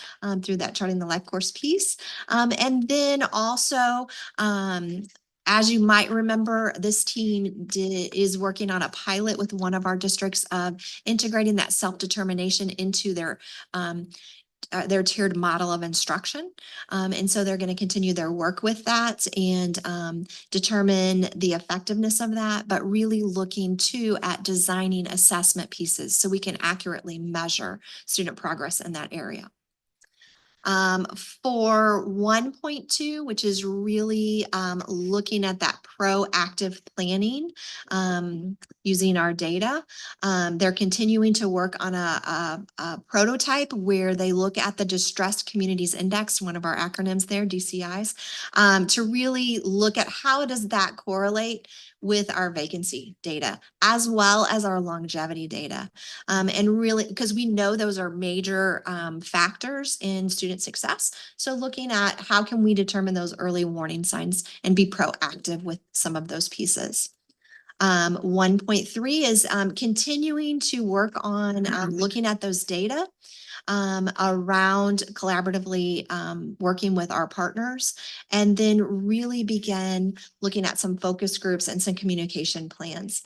through that charting the life course piece. And then also, as you might remember, this team is working on a pilot with one of our districts of integrating that self-determination into their tiered model of instruction. And so they're going to continue their work with that and determine the effectiveness of that, but really looking too at designing assessment pieces so we can accurately measure student progress in that area. For 1.2, which is really looking at that proactive planning using our data, they're continuing to work on a prototype where they look at the Distressed Communities Index, one of our acronyms there, DCIs, to really look at how does that correlate with our vacancy data, as well as our longevity data. And really, because we know those are major factors in student success. So looking at how can we determine those early warning signs and be proactive with some of those pieces. 1.3 is continuing to work on looking at those data around collaboratively working with our partners, and then really begin looking at some focus groups and some communication plans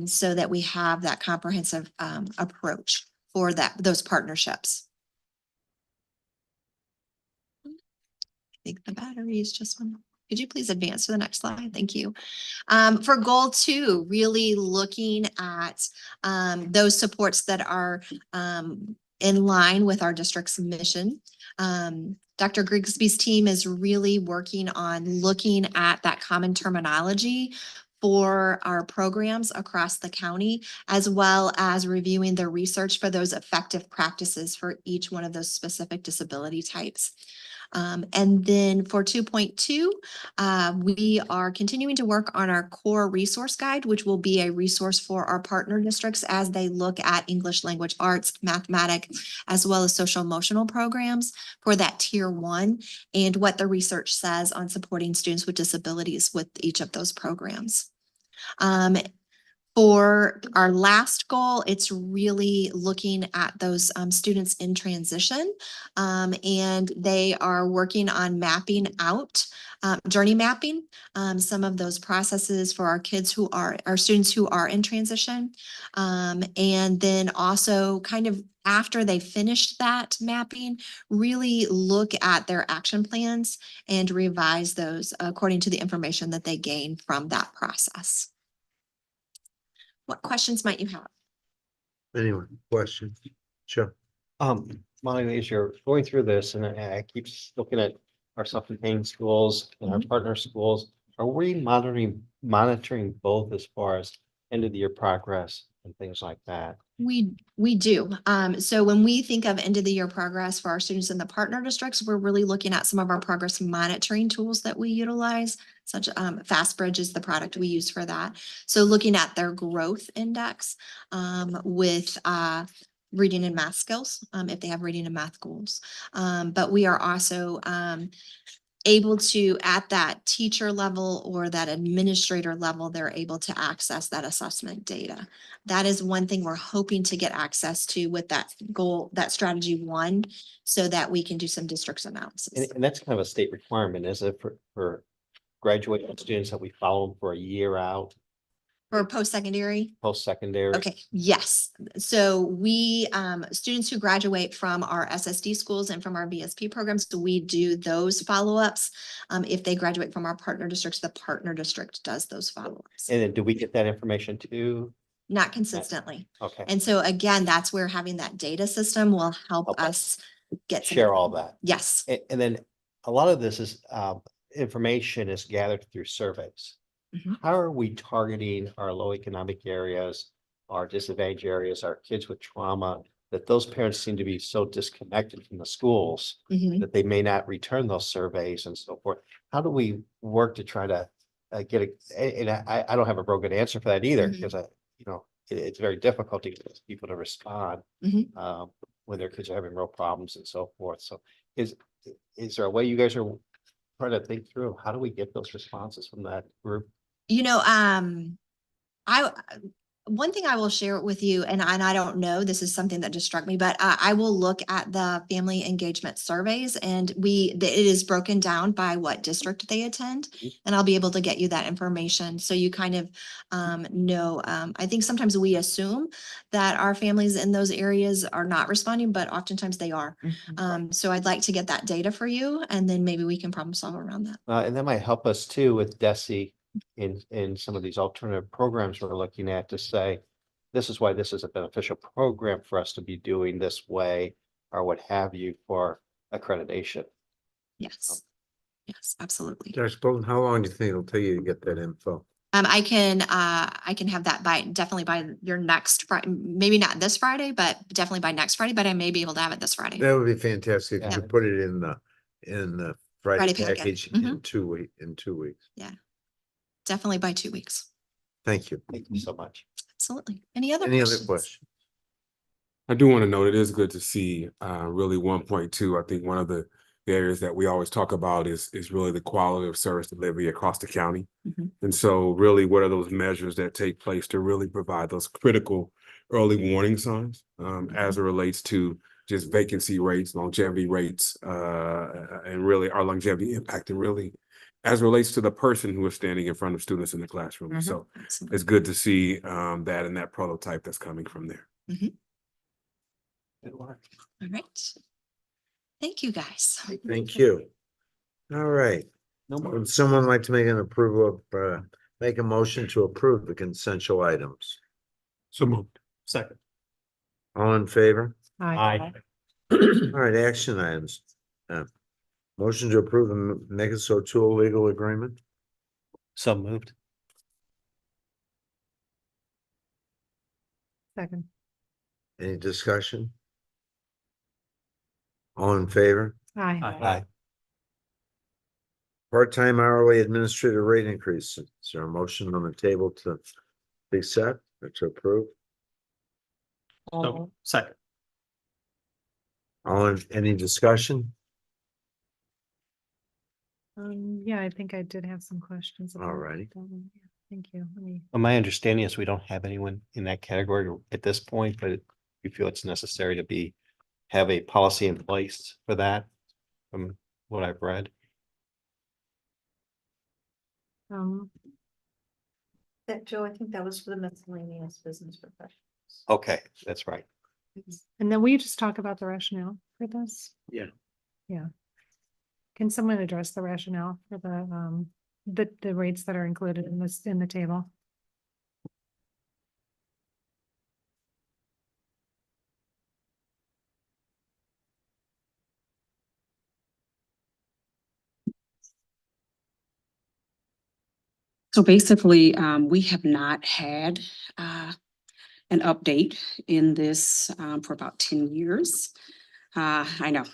so that we have that comprehensive approach for those partnerships. I think the battery is just one. Could you please advance to the next slide? Thank you. For goal 2, really looking at those supports that are in line with our district's mission. Dr. Grigsby's team is really working on looking at that common terminology for our programs across the county, as well as reviewing the research for those effective practices for each one of those specific disability types. And then for 2.2, we are continuing to work on our core resource guide, which will be a resource for our partner districts as they look at English language arts, mathematics, as well as social emotional programs for that tier 1 and what the research says on supporting students with disabilities with each of those programs. For our last goal, it's really looking at those students in transition. And they are working on mapping out, journey mapping, some of those processes for our kids who are, our students who are in transition. And then also kind of after they finish that mapping, really look at their action plans and revise those according to the information that they gain from that process. What questions might you have?
Anyone, questions? Sure.
Molly, as you're going through this, and I keep looking at our self-contained schools and our partner schools, are we monitoring both as far as end of the year progress and things like that?
We do. So when we think of end of the year progress for our students in the partner districts, we're really looking at some of our progress monitoring tools that we utilize, such FastBridge is the product we use for that. So looking at their growth index with reading and math skills, if they have reading and math goals. But we are also able to, at that teacher level or that administrator level, they're able to access that assessment data. That is one thing we're hoping to get access to with that goal, that strategy 1, so that we can do some districts analysis.
And that's kind of a state requirement, is it, for graduating students that we follow them for a year out,
For post-secondary?
post-secondary?
Okay, yes. So we, students who graduate from our SSD schools and from our VSP programs, we do those follow-ups. If they graduate from our partner districts, the partner district does those follow-ups.
And then do we get that information too?
Not consistently.
Okay,
And so again, that's where having that data system will help
Help
us get. some-
share all that.
Yes.
And then a lot of this is, information is gathered through surveys.
Mhm.
How are we targeting our low economic areas, our disadvantaged areas, our kids with trauma, that those parents seem to be so disconnected from the schools
Mhm.
that they may not return those surveys and so forth? How do we work to try to get and I don't have a real good answer for that either,
Mhm.
because it's very difficult to get people to respond
Mhm.
when their kids are having real problems and so forth. So is there a way you guys are trying to think through, how do we get those responses from that group?
One thing I will share with you, and I don't know, this is something that just struck me, but I will look at the family engagement surveys, and it is broken down by what district they attend. And I'll be able to get you that information. So you kind of know, I think sometimes we assume that our families in those areas are not responding, but oftentimes they are. So I'd like to get that data for you, and then maybe we can problem solve around that.
And that might help us too with DESE in some of these alternative programs we're looking at, to say, this is why this is a beneficial program for us to be doing this way, or what have you, for accreditation.
Yes. Yes, absolutely.
Dr. Bolton, how long do you think it'll take you to get that info?
I can have that definitely by your next Friday, maybe not this Friday, but definitely by next Friday, but I may be able to have it this Friday.
That would be fantastic. If
Yeah.
you could put it in the Friday
Friday packet.
package
Mhm.
in 2 weeks.
Definitely by 2 weeks.
Thank you.
Thank you so much.
Absolutely. Any other
Any other
questions?
questions?
I do want to note it is good to see really 1.2. I think one of the areas that we always talk about is really the quality of service delivery across the county.
Mhm.
And so really, what are those measures that take place to really provide those critical early warning signs as it relates to just vacancy rates, longevity rates, and really our longevity impact, and really as it relates to the person who is standing in front of students in the classroom.
Mhm.
So
Absolutely.
it's good to see that and that prototype that's coming from there.
Good work.
All right. Thank you, guys.
Thank you. All right.
No more.
Would someone like to make an approval of, make a motion to approve the consensual items?
So moved.
Second.
All in favor?
Aye.
All right, action items. Motion to approve the Megas O'Toole legal agreement.
So moved.
Second.
Any discussion? All in favor?
Aye.
Aye.
Part-time hourly administrator rate increase. Is there a motion on the table to accept or to approve?
So, second.
Any discussion?
Yeah, I think I did have some questions. about
Alrighty.
that one. Yeah, thank you. Let me,
Well, my understanding is we don't have anyone in that category at this point, but we feel it's necessary to have a policy in place for that, from what I've read.
That, Joe, I think that was for the miscellaneous business professionals.
Okay, that's right.
and then will you just talk about the rationale for this?
Yeah.
Yeah. Can someone address the rationale for the rates that are included in this, in the table?
So basically, we have not had an update in this for about 10 years. I know,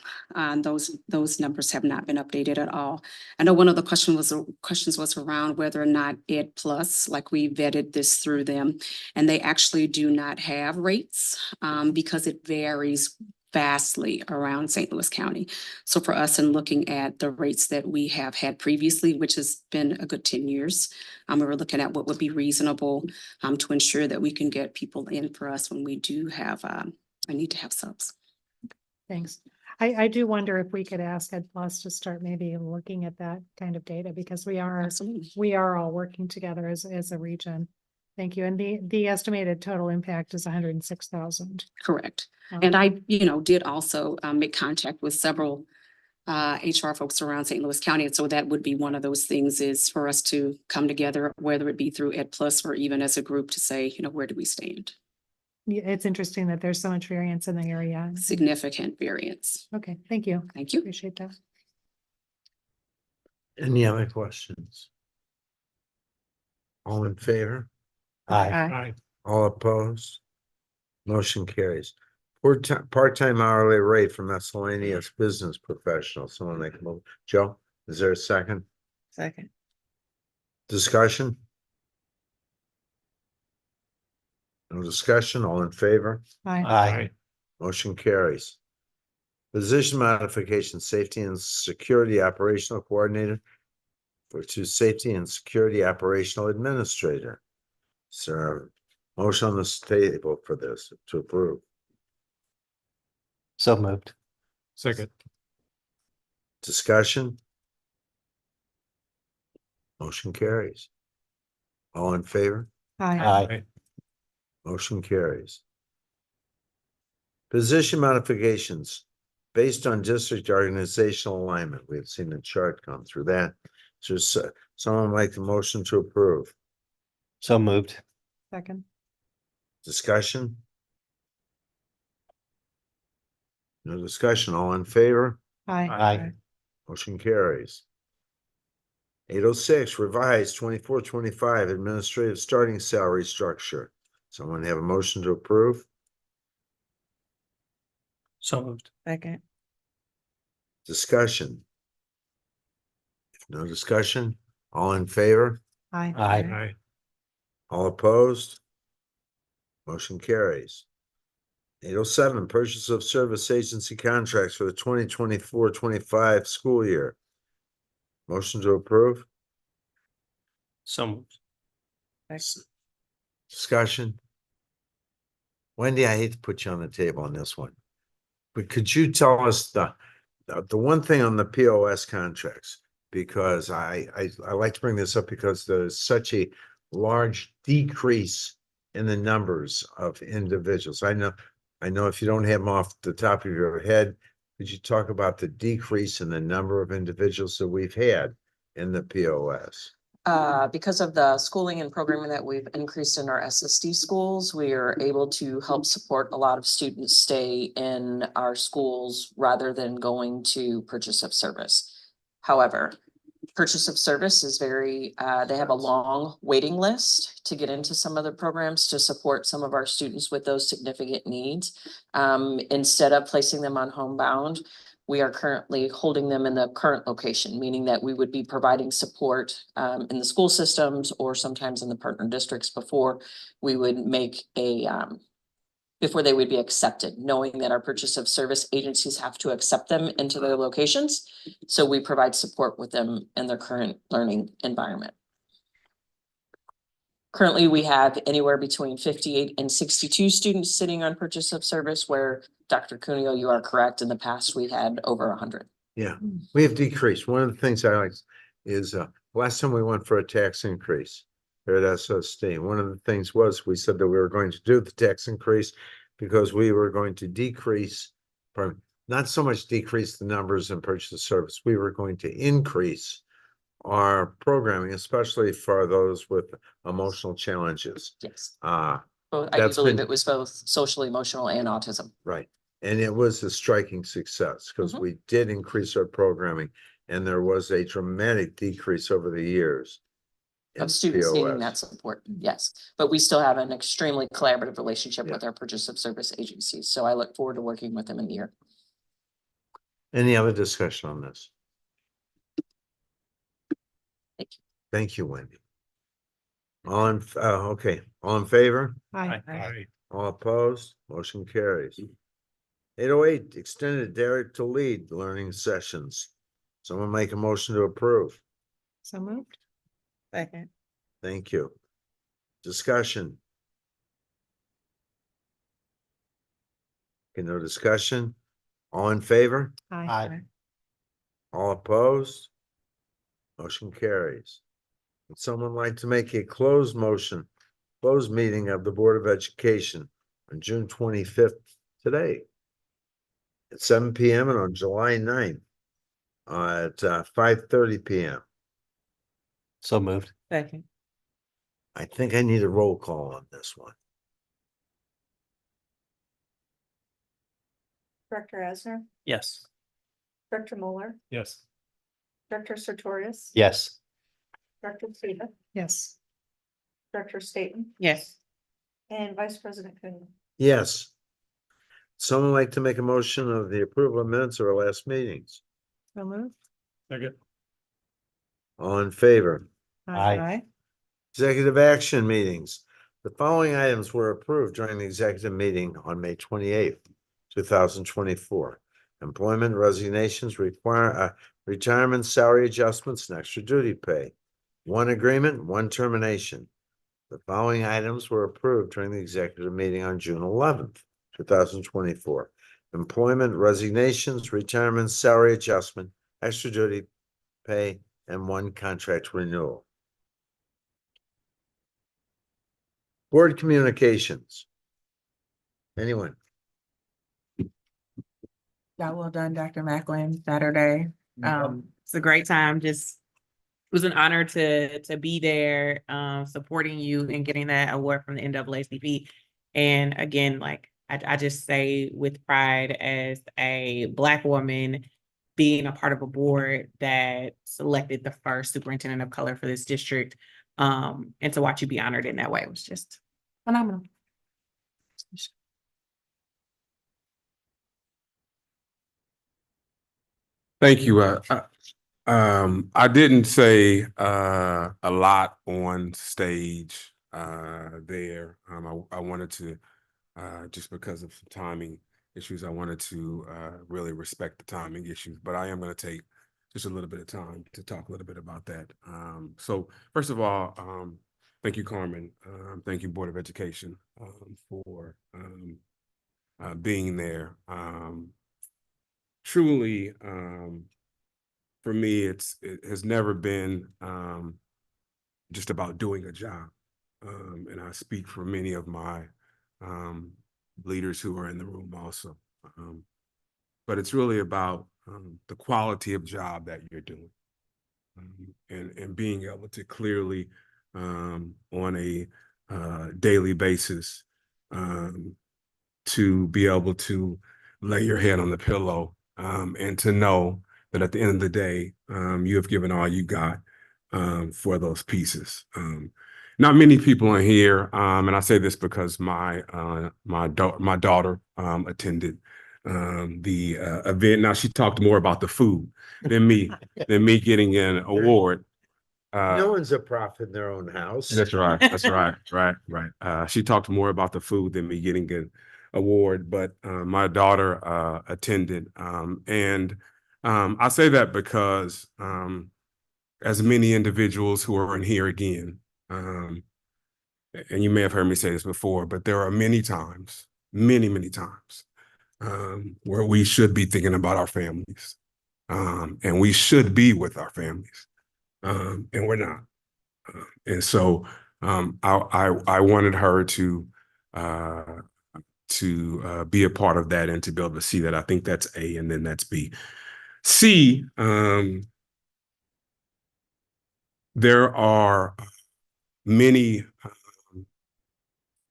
those numbers have not been updated at all. I know one of the questions was around whether or not Ed Plus, like we vetted this through them, and they actually do not have rates because it varies vastly around St. Louis County. So for us, in looking at the rates that we have had previously, which has been a good 10 years, we were looking at what would be reasonable to ensure that we can get people in for us when we do have a need to have subs.
Thanks. I do wonder if we could ask Ed Plus to start maybe looking at that kind of data, because we are all working together as a region. Thank you. And the estimated total impact is 106,000.
Correct. And I, did also make contact with several HR folks around St. Louis County. And so that would be one of those things, is for us to come together, whether it be through Ed Plus or even as a group, to say, where do we stand?
Yeah, it's interesting that there's so much variance in the area.
Significant variance.
Okay, thank you.
Thank you.
Appreciate that.
Any other questions? All in favor?
Aye.
All opposed? Motion carries. Part-time hourly rate for miscellaneous business professionals. Someone make a move. Joe, is there a second?
Second.
Discussion? No discussion, all in favor?
Aye.
Motion carries. Position modification, safety and security operational coordinator to safety and security operational administrator. Sir, motion on the table for this to approve.
So moved.
Second.
Discussion? Motion carries. All in favor?
Aye.
Motion carries. Position modifications based on district organizational alignment. We have seen the chart come through that. So someone like the motion to approve.
So moved.
Second.
Discussion? No discussion. All in favor?
Aye.
Motion carries. 806 revised 24-25 administrative starting salary structure. Someone have a motion to approve?
So moved.
Second.
Discussion? If no discussion, all in favor?
Aye.
All opposed? Motion carries. 807 purchase of service agency contracts for the 2024-25 school year. Motion to approve?
So moved.
Discussion? Wendy, I hate to put you on the table on this one, but could you tell us the one thing on the POS contracts? Because I like to bring this up because there's such a large decrease in the numbers of individuals. I know if you don't have them off the top of your head, could you talk about the decrease in the number of individuals that we've had in the POS?
because of the schooling and programming that we've increased in our SSD schools, we are able to help support a lot of students stay in our schools rather than going to purchase of service. However, purchase of service is very, they have a long waiting list to get into some of the programs to support some of our students with those significant needs. Instead of placing them on homebound, we are currently holding them in the current location, meaning that we would be providing support in the school systems or sometimes in the partner districts before we would make a before they would be accepted, knowing that our purchase of service agencies have to accept them into their locations. So we provide support with them in their current learning environment. Currently, we have anywhere between 58 and 62 students sitting on purchase of service, where Dr. Cuneo, you are correct. In the past, we had over 100.
Yeah, we have decreased. One of the things I like is last time we went for a tax increase here at SSD. One of the things was we said that we were going to do the tax increase because we were going to decrease, not so much decrease the numbers and purchase of service. We were going to increase our programming, especially for those with emotional challenges.
Yes.
Uh,
I do
That's
believe
been-
it was both social, emotional, and autism.
right. And it was a striking success because
Mhm.
we did increase our programming and there was a dramatic decrease over the years. in
Of students needing
POS.
that support, yes. But we still have an extremely collaborative relationship
Yeah.
with our purchase of service agencies. So I look forward to working with them in the year.
Any other discussion on this?
Thank you.
Thank you, Wendy. Okay, all in favor?
Hi.
All opposed? Motion carries. 808, extended Dare to Lead learning sessions. Someone make a motion to approve.
So moved. Second.
Thank you. Discussion. Okay, no discussion. All in favor?
Hi.
All opposed? Motion carries. Would someone like to make a closed meeting of the Board of Education on June 25th today at 7 PM and on July 9th at 5:30 PM.
So moved.
Second.
I think I need a roll call on this one.
Director Asner,
Yes.
Director Mueller,
Yes.
Director Sartorius.
Yes.
Director Frieda,
Yes.
Director Staton,
Yes.
and Vice President Coon.
Yes. Someone like to make a motion of the approval of minutes of our last meetings?
So moved.
Second.
All in favor?
Aye.
Executive action meetings. The following items were approved during the executive meeting on May 28th, 2024. Employment resignations, retirement salary adjustments, and extra duty pay. One agreement, one termination. The following items were approved during the executive meeting on June 11th, 2024. Employment resignations, retirement salary adjustment, extra duty pay, and one contract renewal. Board communications. Anyone?
Job well done, Dr. Macklin, Saturday. It's a great time, just, it was an honor to be there, supporting you and getting that award from the NAACP. And again, like, I just say with pride as a Black woman, being a part of a board that selected the first superintendent of color for this district, and to watch you be honored in that way was just phenomenal.
Thank you. I didn't say a lot on stage there. I wanted to just because of some timing issues, I wanted to really respect the timing issues, but I am going to take just a little bit of time to talk a little bit about that. So first of all, thank you, Carmen. Thank you, Board of Education, for being there. Truly, for me, it has never been just about doing a job. And I speak for many of my leaders who are in the room also. But it's really about the quality of job that you're doing. and being able to clearly on a daily basis to be able to lay your head on the pillow and to know that at the end of the day, you have given all you got for those pieces. Not many people in here, and I say this because my daughter attended the event. Now she talked more about the food than me getting an award.
No one's a prophet in their own house.
That's right. That's right. Right. She talked more about the food than me getting an award, but my daughter attended. And I say that because as many individuals who are in here again, and you may have heard me say this before, but there are many times, many times where we should be thinking about our families. And we should be with our families. And we're not. And so I wanted her to be a part of that and to be able to see that. I think that's A, and then that's B. C, there are many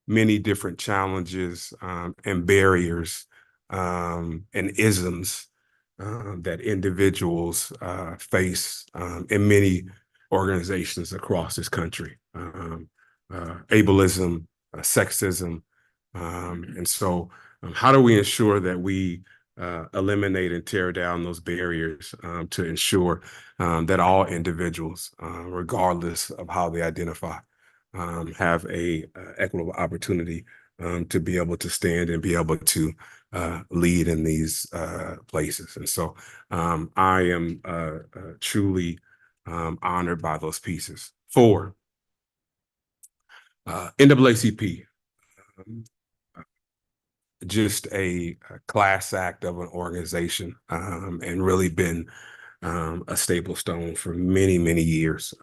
different challenges and barriers and isms that individuals face in many organizations across this country. Ableism, sexism. And so how do we ensure that we eliminate and tear down those barriers to ensure that all individuals, regardless of how they identify, have a equitable opportunity to be able to stand and be able to lead in these places. And so I am truly honored by those pieces. 4, NAACP, just a class act of an organization and really been a staple stone for many years.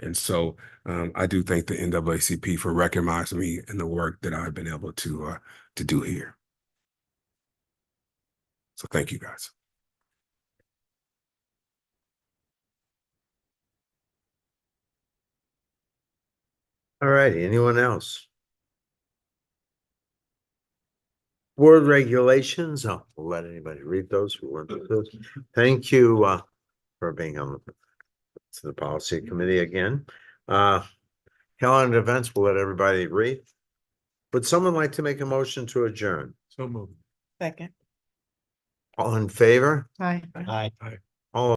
And so I do thank the NAACP for recognizing me and the work that I've been able to do here. So thank you, guys.
All right, anyone else? Board regulations, we'll let anybody read those who weren't with those. Thank you for being on the policy committee again. Calendar events, we'll let everybody read. Would someone like to make a motion to adjourn?
So moved.
Second.
All in favor?
Hi.
Aye.